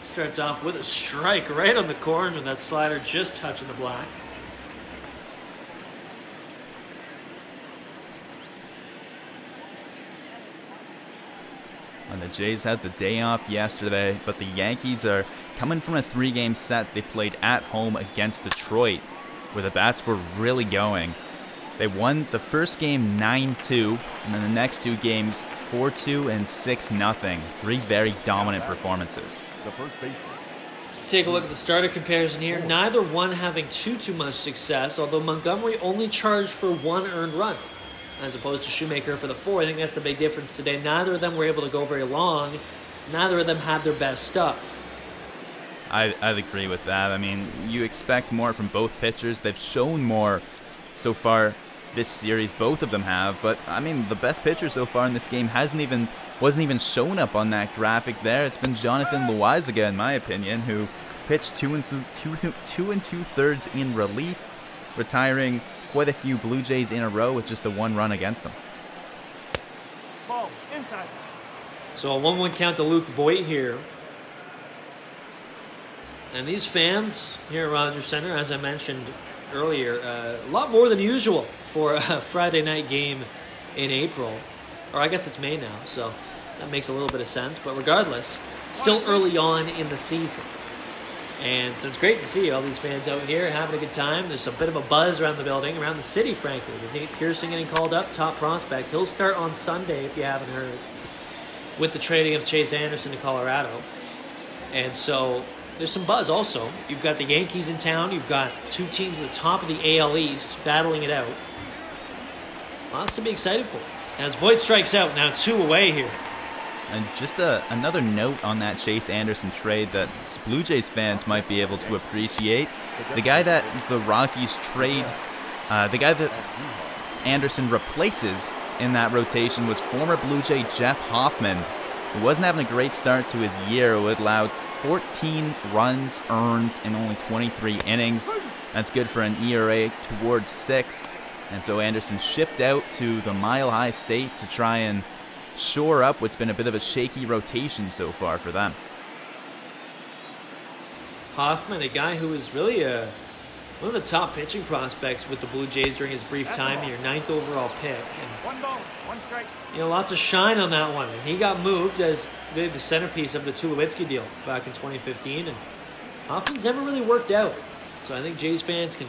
Starts off with a strike right on the corner, that slider just touching the black. And the Jays had the day off yesterday, but the Yankees are coming from a 3-game set they played at home against Detroit, where the bats were really going. They won the first game 9-2, and then the next 2 games 4-2 and 6-0. 3 very dominant performances. The first baseman. Take a look at the starter comparison here. Neither one having too much success, although Montgomery only charged for 1 earned run, as opposed to Shoemaker for the 4. I think that's the big difference today. Neither of them were able to go very long. Neither of them had their best stuff. I'd agree with that. I mean, you expect more from both pitchers. They've shown more so far this series. Both of them have. But, I mean, the best pitcher so far in this game wasn't even shown up on that graphic there. It's been Jonathan Loaizaga, in my opinion, who pitched 2 2/3 in relief, retiring quite a few Blue Jays in a row with just the 1 run against them. Ball inside. So a 1-1 count to Luke Voigt here. And these fans here at Rogers Center, as I mentioned earlier, a lot more than usual for a Friday night game in April. Or I guess it's May now, so that makes a little bit of sense. But regardless, still early on in the season. And so it's great to see all these fans out here having a good time. There's a bit of a buzz around the building, around the city, frankly, with Nate Pearson getting called up, top prospect. He'll start on Sunday, if you haven't heard, with the trading of Chase Anderson to Colorado. And so there's some buzz also. You've got the Yankees in town. You've got 2 teams at the top of the AL East battling it out. Lots to be excited for. As Voigt strikes out, now 2 away here. And just another note on that Chase Anderson trade that Blue Jays fans might be able to appreciate. The guy that the Rockies trade, the guy that Anderson replaces in that rotation was former Blue Jay Jeff Hoffman, who wasn't having a great start to his year, who had allowed 14 runs earned in only 23 innings. That's good for an ERA towards 6. And so Anderson shipped out to the Mile High State to try and shore up what's been a bit of a shaky rotation so far for them. Hoffman, a guy who was really one of the top pitching prospects with the Blue Jays during his brief time here, 9th overall pick. And, 1 ball, 1 strike. you know, lots of shine on that one. And he got moved as the centerpiece of the Tulowitzki deal back in 2015. And Hoffman's never really worked out. So I think Jays fans can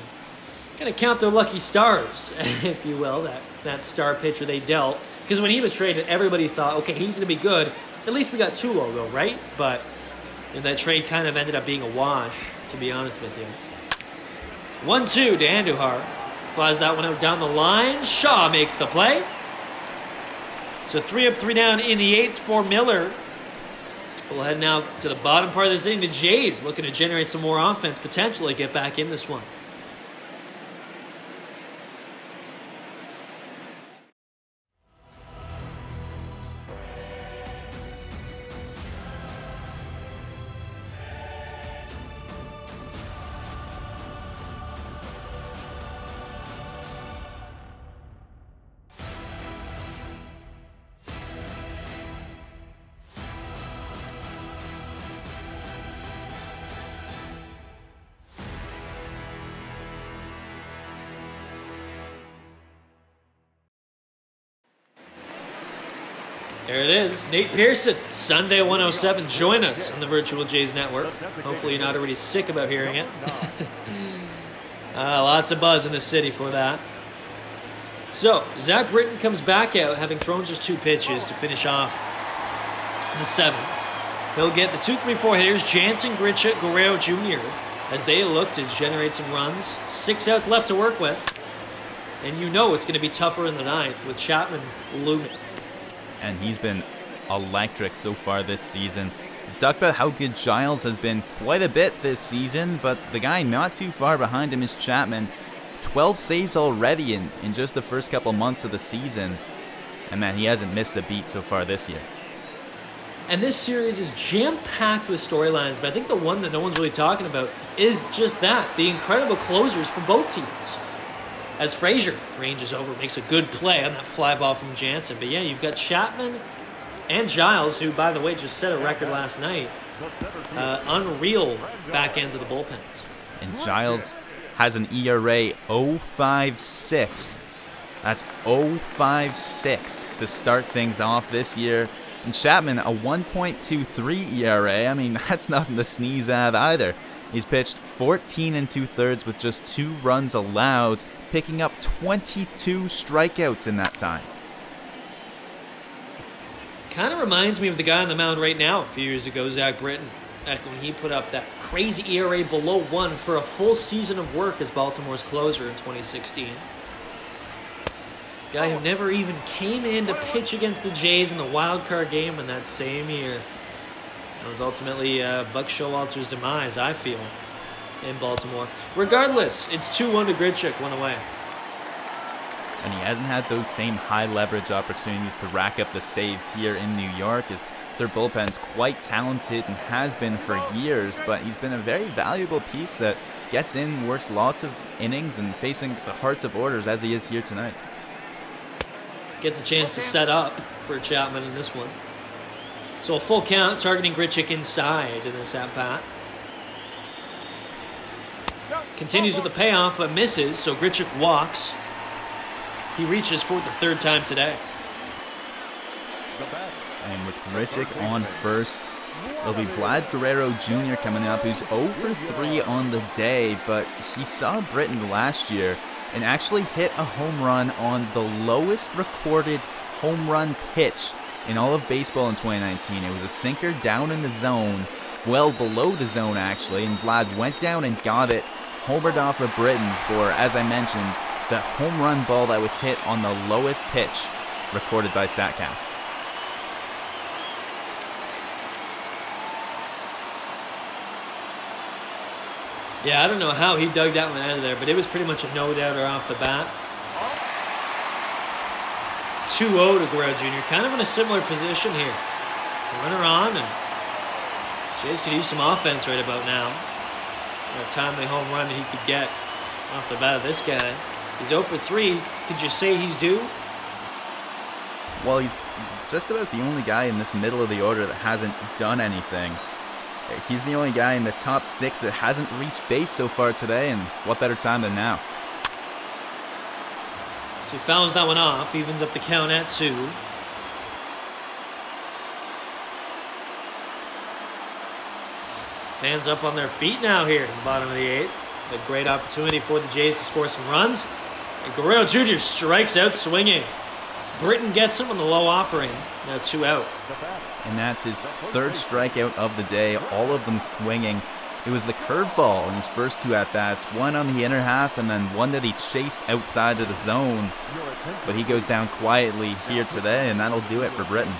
kind of count their lucky stars, if you will, that star pitcher they dealt. Because when he was traded, everybody thought, okay, he's going to be good. At least we got Tulo, though, right? But that trade kind of ended up being a wash, to be honest with you. 1-2 to Andujar. Flies that one out down the line. Shaw makes the play. So 3 up, 3 down in the 8th for Miller. We'll head now to the bottom part of this inning. The Jays looking to generate some more offense, potentially get back in this one. There it is. Nate Pearson, Sunday 107. Join us on the Virtual Jays Network. Hopefully you're not already sick about hearing it. Lots of buzz in the city for that. So, Zach Britton comes back out having thrown just 2 pitches to finish off the 7th. He'll get the 2-3-4 hitters, Jansen, Grichuk, Guerrero Jr., as they look to generate some runs. 6 outs left to work with. And you know it's going to be tougher in the 9th with Chapman looming. And he's been electric so far this season. We've talked about how good Giles has been quite a bit this season, but the guy not too far behind him is Chapman. 12 saves already in just the first couple months of the season. And man, he hasn't missed a beat so far this year. And this series is jam-packed with storylines, but I think the one that no one's really talking about is just that, the incredible closers for both teams. As Frazier ranges over, makes a good play on that fly ball from Jansen. But yeah, you've got Chapman and Giles, who, by the way, just set a record last night. Unreal back ends of the bullpens. And Giles has an ERA 0.56. That's 0.56 to start things off this year. And Chapman, a 1.23 ERA. I mean, that's nothing to sneeze at either. He's pitched 14 2/3 with just 2 runs allowed, picking up 22 strikeouts in that time. Kind of reminds me of the guy on the mound right now a few years ago, Zach Britton. Back when he put up that crazy ERA below 1 for a full season of work as Baltimore's closer in 2016. Guy who never even came in to pitch against the Jays in the wild card game in that same year. That was ultimately Buck Showalter's demise, I feel, in Baltimore. Regardless, it's 2-1 to Grichuk, 1 away. And he hasn't had those same high leverage opportunities to rack up the saves here in New York, as their bullpen's quite talented and has been for years, but he's been a very valuable piece that gets in, works lots of innings, and facing the hearts of orders as he is here tonight. Gets a chance to set up for Chapman in this one. So a full count, targeting Grichuk inside in this at-bat. Continues with the payoff, but misses, so Grichuk walks. He reaches for the 3rd time today. And with Grichuk on first, it'll be Vlad Guerrero Jr. coming up, who's 0 for 3 on the day, but he saw Britton last year and actually hit a home run on the lowest recorded home run pitch in all of baseball in 2019. It was a sinker down in the zone, well below the zone actually, and Vlad went down and got it, homered off of Britton for, as I mentioned, the home run ball that was hit on the lowest pitch recorded by StatCast. Yeah, I don't know how he dug that one out of there, but it was pretty much a no-doubter off the bat. 2-0 to Guerrero Jr., kind of in a similar position here. Runner on, and Jays could use some offense right about now. A timely home run that he could get off the bat of this guy. He's 0 for 3. Could you say he's due? Well, he's just about the only guy in this middle of the order that hasn't done anything. He's the only guy in the top 6 that hasn't reached base so far today, and what better time than now? So he fouls that one off, evens up the count at 2. Fans up on their feet now here in the bottom of the 8th. A great opportunity for the Jays to score some runs. And Guerrero Jr. strikes out swinging. Britton gets him on the low offering. Now 2 out. And that's his 3rd strikeout of the day, all of them swinging. It was the curveball in his first 2 at-bats, one on the inner half and then one that he chased outside of the zone. But he goes down quietly here today, and that'll do it for Britton.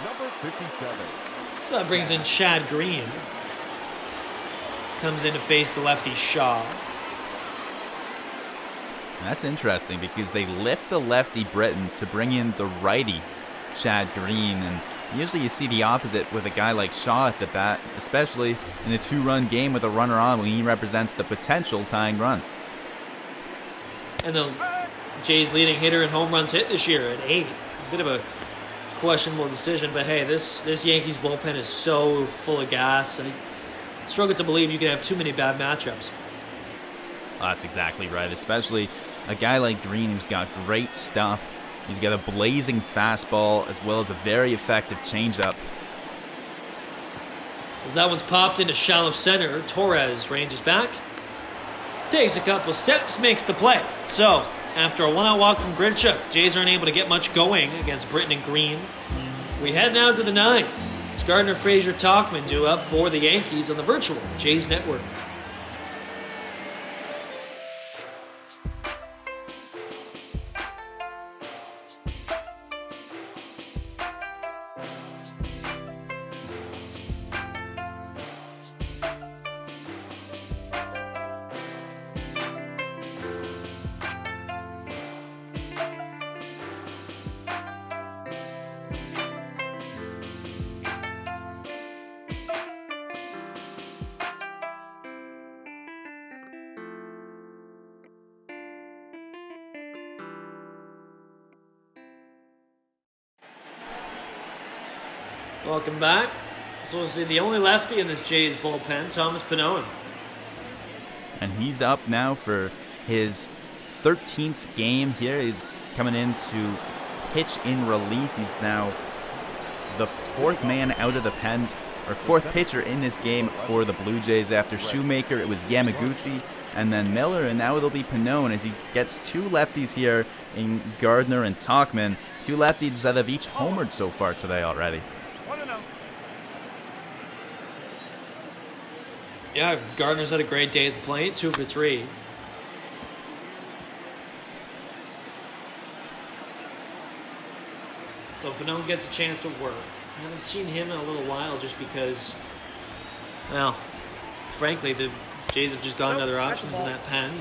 Number 57. So that brings in Chad Green. Comes in to face the lefty Shaw. And that's interesting because they lift the lefty Britton to bring in the righty Chad Green, and usually you see the opposite with a guy like Shaw at the bat, especially in a 2-run game with a runner on when he represents the potential tying run. And the Jays' leading hitter in home runs hit this year at 8. A bit of a questionable decision, but hey, this Yankees bullpen is so full of gas. I struggle to believe you can have too many bad matchups. Well, that's exactly right, especially a guy like Green who's got great stuff He's got a blazing fastball as well as a very effective changeup. As that one's popped into shallow center, Torres ranges back, takes a couple steps, makes the play. So, after a one-out walk from Grichuk, Jays aren't able to get much going against Britton and Green. We head now to the ninth. It's Gardner, Frazier, Talkman due up for the Yankees on the virtual Jays Network. Welcome back. So we'll see the only lefty in this Jays bullpen, Thomas Pannone. And he's up now for his 13th game here. He's coming in to pitch in relief. He's now the fourth man out of the pen, or fourth pitcher in this game for the Blue Jays. After Shoemaker, it was Yamaguchi and then Miller, and now it'll be Pannone as he gets two lefties here in Gardner and Talkman. Two lefties that have each homered so far today already. Yeah, Gardner's had a great day at the plate, 2 for 3. So Pannone gets a chance to work. I haven't seen him in a little while just because, well, frankly, the Jays have just gone to other options in that pen.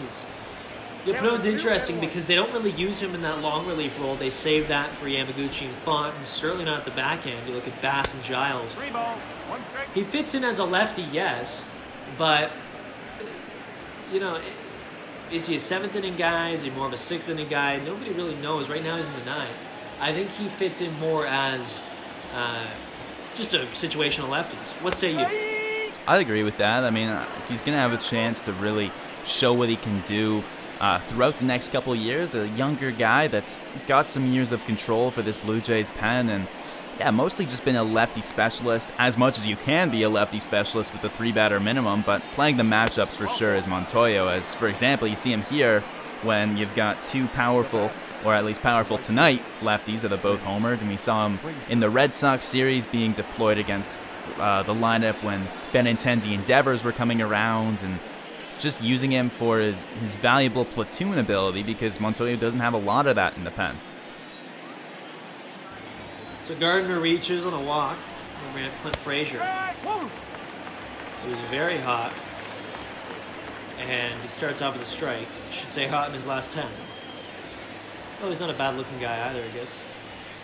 Pannone's interesting because they don't really use him in that long relief role. They save that for Yamaguchi and Font, and certainly not at the back end. You look at Bass and Giles. He fits in as a lefty, yes, but, is he a 7th inning guy? Is he more of a 6th inning guy? Nobody really knows. Right now he's in the 9th. I think he fits in more as just a situational lefties. What say you? I'd agree with that. I mean, he's going to have a chance to really show what he can do throughout the next couple of years. A younger guy that's got some years of control for this Blue Jays pen, and yeah, mostly just been a lefty specialist, as much as you can be a lefty specialist with the 3-batter minimum, but playing the matchups for sure is Montoyo. As, for example, you see him here when you've got two powerful, or at least powerful tonight, lefties that have both homered, and we saw him in the Red Sox series being deployed against the lineup when Benintendi and Devers were coming around, and just using him for his valuable platoon ability, because Montoyo doesn't have a lot of that in the pen. So Gardner reaches on a walk over at Clint Frazier. He was very hot, and he starts off with a strike. I should say hot in his last 10. Oh, he's not a bad-looking guy either, I guess.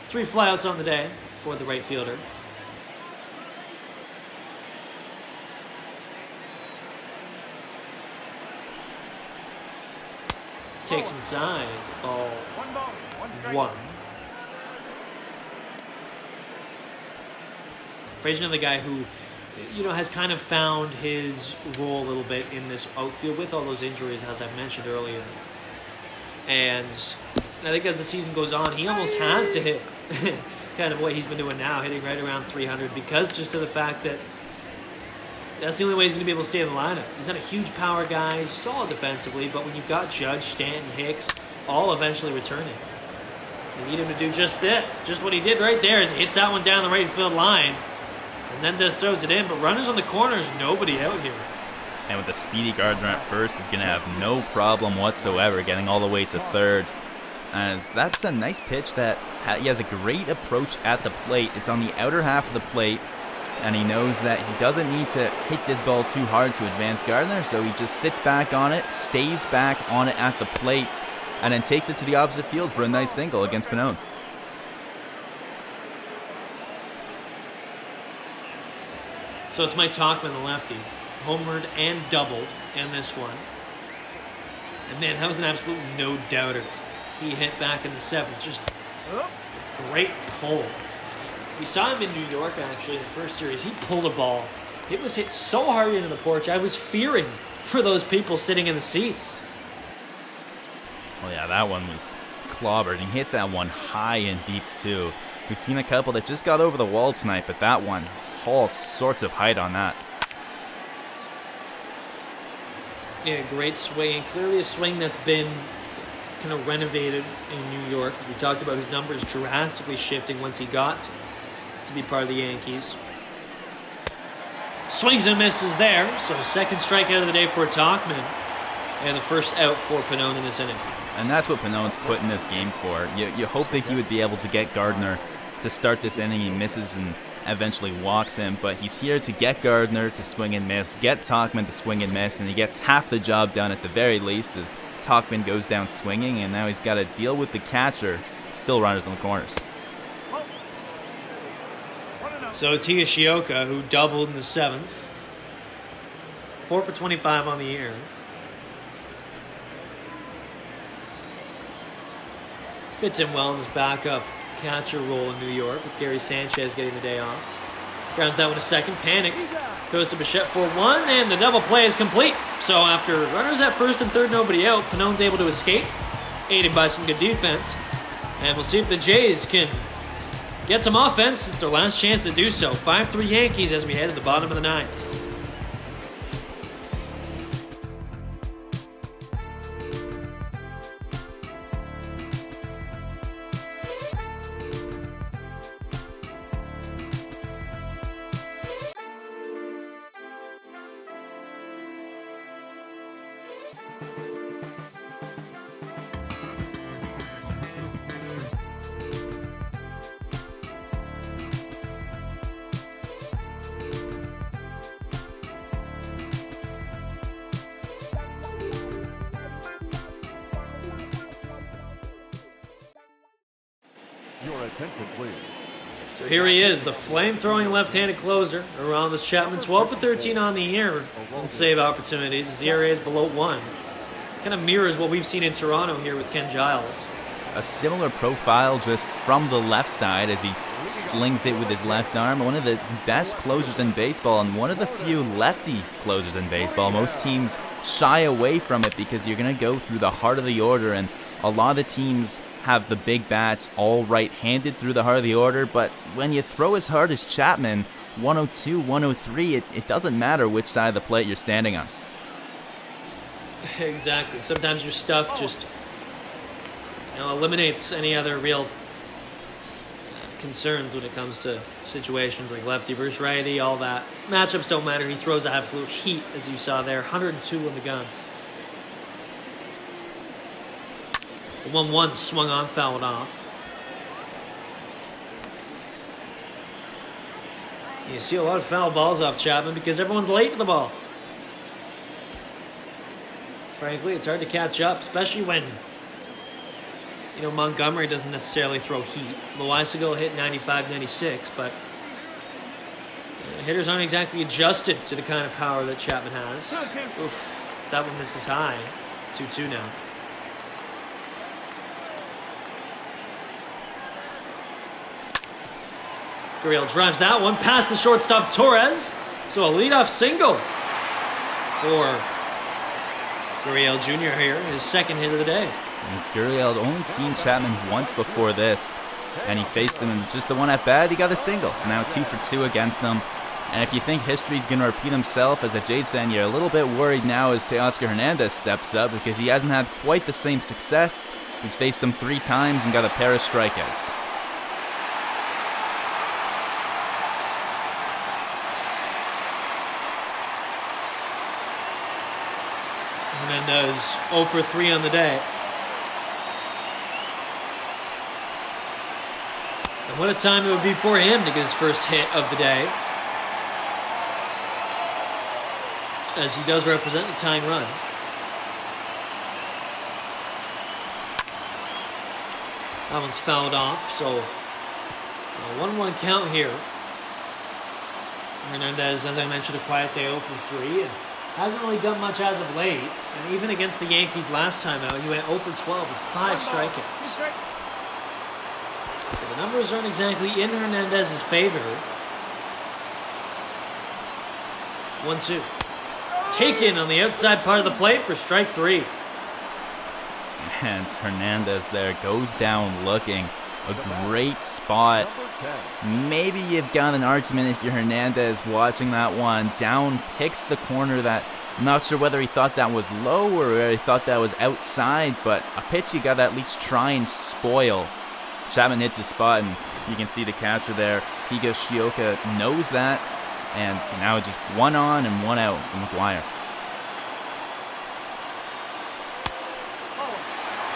3 flyouts on the day for the right fielder. Takes inside, ball 1. Frazier, the guy who, has kind of found his role a little bit in this outfield with all those injuries, as I mentioned earlier. And I think as the season goes on, he almost has to hit kind of what he's been doing now, hitting right around 300, because just of the fact that that's the only way he's going to be able to stay in the lineup. He's not a huge power guy. He's solid defensively, but when you've got Judge, Stanton, Hicks, all eventually returning, you need him to do just that. Just what he did right there is he hits that one down the right field line and then just throws it in. But runners on the corners, nobody out here. And with the speedy Gardner at first, he's going to have no problem whatsoever getting all the way to third. As that's a nice pitch that he has a great approach at the plate. It's on the outer half of the plate, and he knows that he doesn't need to hit this ball too hard to advance Gardner, so he just sits back on it, stays back on it at the plate, and then takes it to the opposite field for a nice single against Pannone. So it's Mike Talkman, the lefty, homered and doubled in this one. And man, that was an absolute no-doubter. He hit back in the 7th. Just a great pull. We saw him in New York, actually, in the first series. He pulled a ball. It was hit so hard into the porch, I was fearing for those people sitting in the seats. Well, yeah, that one was clobbered. He hit that one high and deep too. We've seen a couple that just got over the wall tonight, but that one, all sorts of height on that. Yeah, great swing. Clearly a swing that's been kind of renovated in New York. As we talked about, his numbers drastically shifting once he got to be part of the Yankees. Swings and misses there. So second strikeout of the day for Tauchman. And the first out for Pannone in this inning. And that's what Pannone's put in this game for. You hope that he would be able to get Gardner to start this inning. He misses and eventually walks him, but he's here to get Gardner to swing and miss, get Tauchman to swing and miss, and he gets half the job done at the very least as Tauchman goes down swinging, and now he's got to deal with the catcher. Still runners on the corners. So it's Higashioka who doubled in the seventh. 4 for 25 on the year. Fits in well in his backup catcher role in New York with Gary Sanchez getting the day off. Grounds that one to second. Panic. Goes to Bichette for one, and the double play is complete. So after runners at first and third, nobody out, Pannone's able to escape, aided by some good defense. And we'll see if the Jays can get some offense. It's their last chance to do so. 5-3 Yankees as we head to the bottom of the ninth. Your attention, please. So here he is, the flame-throwing left-handed closer. Aroldis Chapman, 12 for 13 on the year on save opportunities. His ERA is below 1. Kind of mirrors what we've seen in Toronto here with Ken Giles. A similar profile just from the left side as he slings it with his left arm. One of the best closers in baseball and one of the few lefty closers in baseball. Most teams shy away from it because you're going to go through the heart of the order, and a lot of the teams have the big bats all right-handed through the heart of the order, but when you throw as hard as Chapman, 102, 103, it doesn't matter which side of the plate you're standing on. Exactly. Sometimes your stuff just eliminates any other real concerns when it comes to situations like lefty versus righty, all that. Matchups don't matter. He throws absolute heat, as you saw there. 102 on the gun. The 1-1 swung on, fouled off. You see a lot of foul balls off Chapman because everyone's late to the ball. Frankly, it's hard to catch up, especially when Montgomery doesn't necessarily throw heat. Loisago hit 95, 96, but hitters aren't exactly adjusted to the kind of power that Chapman has. Oof, that one misses high. 2-2 now. Gurriel drives that one past the shortstop Torres. So a leadoff single for Gurriel Jr. here, his second hit of the day. And Gurriel had only seen Chapman once before this, and he faced him in just the one at bat. He got a single, so now 2 for 2 against them. And if you think history's going to repeat himself as a Jays fan, you're a little bit worried now as Teoscar Hernandez steps up because he hasn't had quite the same success. He's faced him 3 times and got a pair of strikeouts. Hernandez 0 for 3 on the day. And what a time it would be for him to get his first hit of the day, as he does represent the tying run. That one's fouled off, so a 1-1 count here. Hernandez, as I mentioned, a quiet day 0 for 3. And hasn't really done much as of late. And even against the Yankees last time out, he went 0 for 12 with 5 strikeouts. So the numbers aren't exactly in Hernandez's favor. 1-2. Taken on the outside part of the plate for strike 3. And Hernandez there goes down looking. A great spot. Maybe you've got an argument if you're Hernandez watching that one. Down, picks the corner that, I'm not sure whether he thought that was low or whether he thought that was outside, but a pitch you got to at least try and spoil. Chapman hits his spot, and you can see the catcher there. Higashioka knows that, and now just one on and one out for McGuire.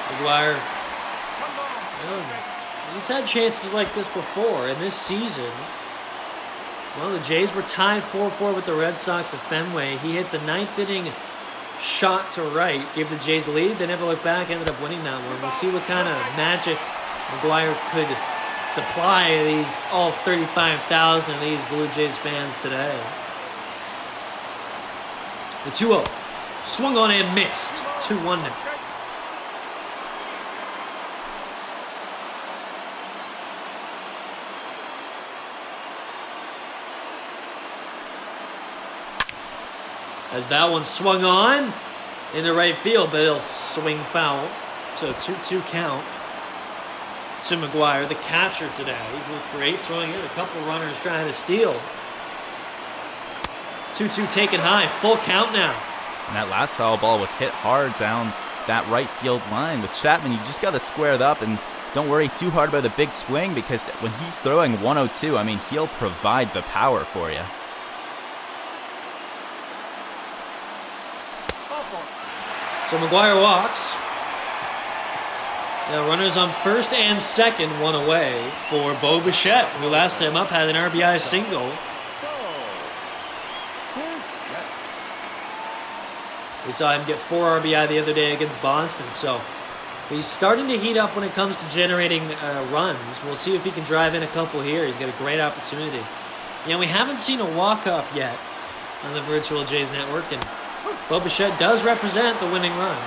McGuire, he's had chances like this before in this season. Well, the Jays were tied 4-4 with the Red Sox at Fenway. He hits a ninth-inning shot to right, gave the Jays the lead. They never looked back, ended up winning that one. We'll see what kind of magic McGuire could supply these all 35,000 of these Blue Jays fans today. The 2-0. Swung on and missed. 2-1 now. As that one swung on in the right field, but it'll swing foul. So 2-2 count to McGuire, the catcher today. He's looked great, throwing in a couple runners trying to steal. 2-2 taken high, full count now. And that last foul ball was hit hard down that right field line. With Chapman, you just got to square it up and don't worry too hard about the big swing, because when he's throwing 102, I mean, he'll provide the power for you. So McGuire walks. Now runners on first and second, one away for Bo Bichette, who last time up had an RBI single. We saw him get 4 RBI the other day against Boston, so he's starting to heat up when it comes to generating runs. We'll see if he can drive in a couple here. He's got a great opportunity. Yeah, we haven't seen a walk-off yet on the Virtual Jays Network, and Bo Bichette does represent the winning run.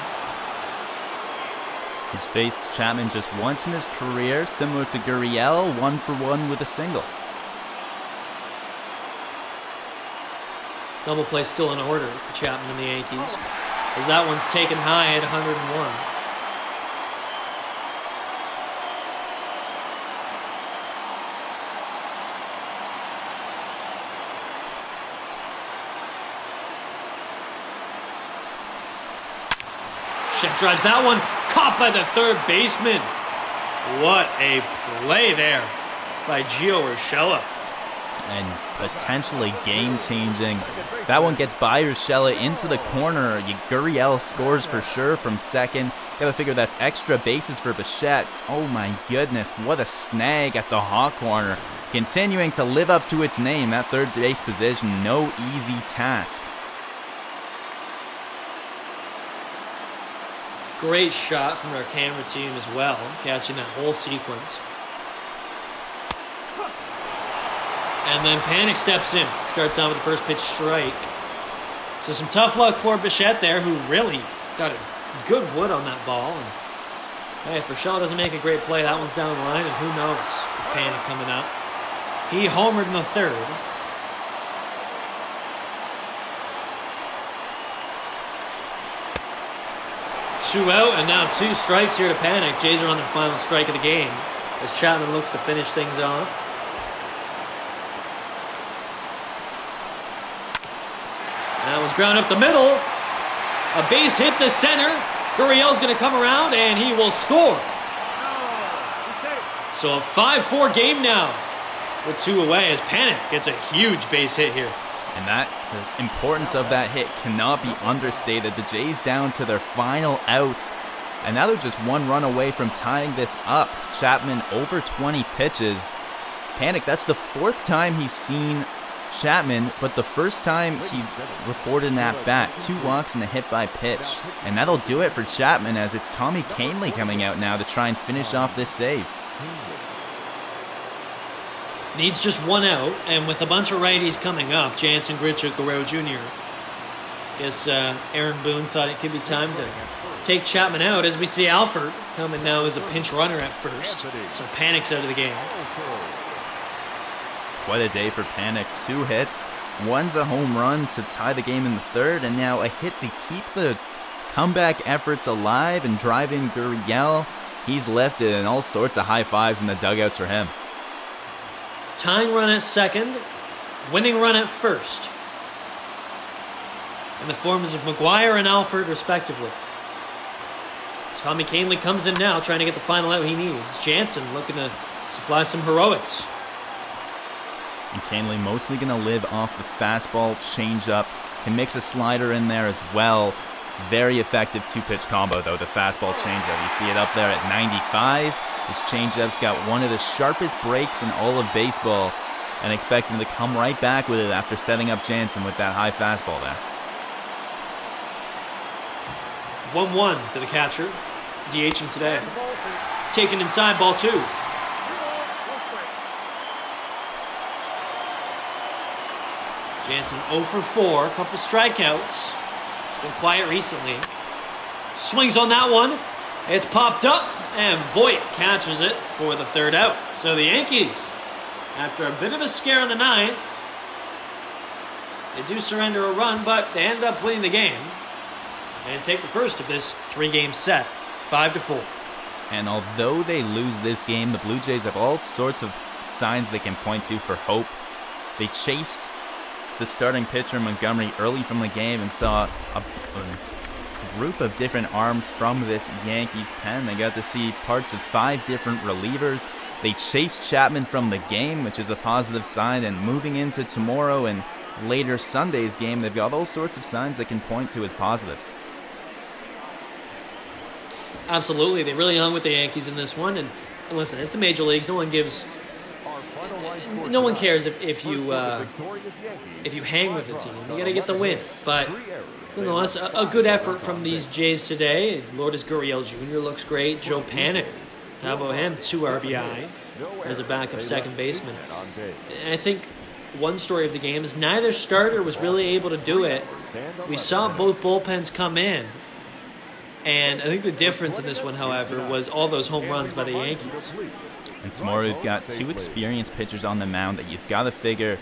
He's faced Chapman just once in his career, similar to Gurriel, 1-for-1 with a single. Double play still in order for Chapman and the Yankees, as that one's taken high at 101. Bichette drives that one, caught by the third baseman. What a play there by Gio Urshela. And potentially game-changing. That one gets by Urshela into the corner. Gurriel scores for sure from second. Gotta figure that's extra bases for Bichette. Oh my goodness, what a snag at the hot corner. Continuing to live up to its name, that third base position, no easy task. Great shot from our camera team as well, catching that whole sequence. And then Panic steps in, starts on with the first pitch strike. So some tough luck for Bichette there, who really got a good wood on that ball. And hey, if Urshela doesn't make a great play, that one's down the line, and who knows with Panic coming up. He homered in the third. Two out, and now 2 strikes here to Panic. Jays are on their final strike of the game as Chapman looks to finish things off. That one's ground up the middle. A base hit to center. Gurriel's going to come around, and he will score. So a 5-4 game now with 2 away as Panic gets a huge base hit here. And the importance of that hit cannot be understated. The Jays down to their final outs, and now they're just 1 run away from tying this up. Chapman over 20 pitches. Panic, that's the 4th time he's seen Chapman, but the first time he's recorded an at-bat. 2 walks and a hit by pitch. And that'll do it for Chapman, as it's Tommy Kahnle coming out now to try and finish off this save. Needs just 1 out, and with a bunch of righties coming up, Jansen, Grichuk, Guerrero Jr. Guess Aaron Boone thought it could be time to take Chapman out, as we see Alford coming now as a pinch runner at first. So Panic's out of the game. Quite a day for Panic. 2 hits, 1's a home run to tie the game in the third, and now a hit to keep the comeback efforts alive and driving Gurriel. He's lifted, and all sorts of high fives in the dugouts for him. Tying run at second, winning run at first. In the forms of McGuire and Alford, respectively. Tommy Kahnle comes in now, trying to get the final out he needs. Jansen looking to supply some heroics. And Kahnle mostly going to live off the fastball changeup. Can mix a slider in there as well. Very effective two-pitch combo, though, the fastball changeup. You see it up there at 95. His changeup's got one of the sharpest breaks in all of baseball, and expect him to come right back with it after setting up Jansen with that high fastball there. 1-1 to the catcher. DHing today. Taken inside, ball 2. Jansen 0 for 4, a couple strikeouts. He's been quiet recently. Swings on that one. It's popped up, and Voit catches it for the 3rd out. So the Yankees, after a bit of a scare in the 9th, they do surrender a run, but they end up winning the game and take the first of this 3-game set, 5-4. And although they lose this game, the Blue Jays have all sorts of signs they can point to for hope. They chased the starting pitcher Montgomery early from the game and saw a group of different arms from this Yankees pen. They got to see parts of 5 different relievers. They chased Chapman from the game, which is a positive sign, and moving into tomorrow and later Sunday's game, they've got all sorts of signs they can point to as positives. Absolutely, they really hung with the Yankees in this one, and listen, it's the major leagues. No one cares if you hang with the team. You got to get the win. But nonetheless, a good effort from these Jays today. Lourdes Gurriel Jr. looks great. Joe Panik, how about him? 2 RBI as a backup second baseman. And I think one story of the game is neither starter was really able to do it. We saw both bullpens come in. And I think the difference in this one, however, was all those home runs by the Yankees. And tomorrow we've got 2 experienced pitchers on the mound that you've got to figure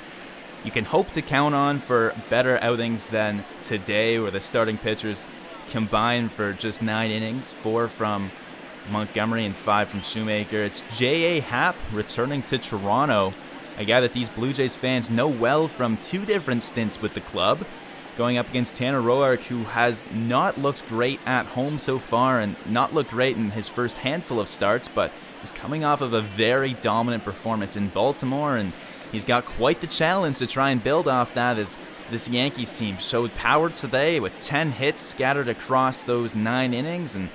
you can hope to count on for better outings than today, where the starting pitchers combined for just 9 innings, 4 from Montgomery and 5 from Shoemaker. It's J.A. Happ returning to Toronto, a guy that these Blue Jays fans know well from 2 different stints with the club, going up against Tanner Roark, who has not looked great at home so far and not looked great in his first handful of starts, but is coming off of a very dominant performance in Baltimore, and he's got quite the challenge to try and build off that, as this Yankees team showed power today with 10 hits scattered across those 9 innings and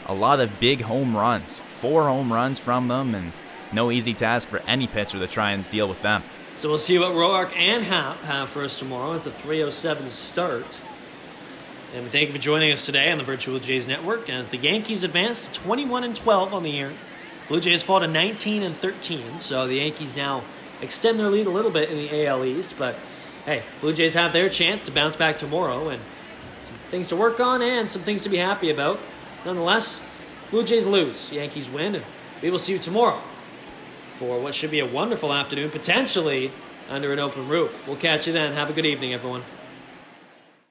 a lot of big home runs. 4 home runs from them, and no easy task for any pitcher to try and deal with them. So we'll see what Roark and Happ have for us tomorrow. It's a 3:07 start. And we thank you for joining us today on the Virtual Jays Network as the Yankees advance to 21-12 on the year. Blue Jays fall to 19-13, so the Yankees now extend their lead a little bit in the AL East. But hey, Blue Jays have their chance to bounce back tomorrow, and some things to work on and some things to be happy about. Nonetheless, Blue Jays lose, Yankees win, and we will see you tomorrow for what should be a wonderful afternoon, potentially under an open roof. We'll catch you then. Have a good evening, everyone.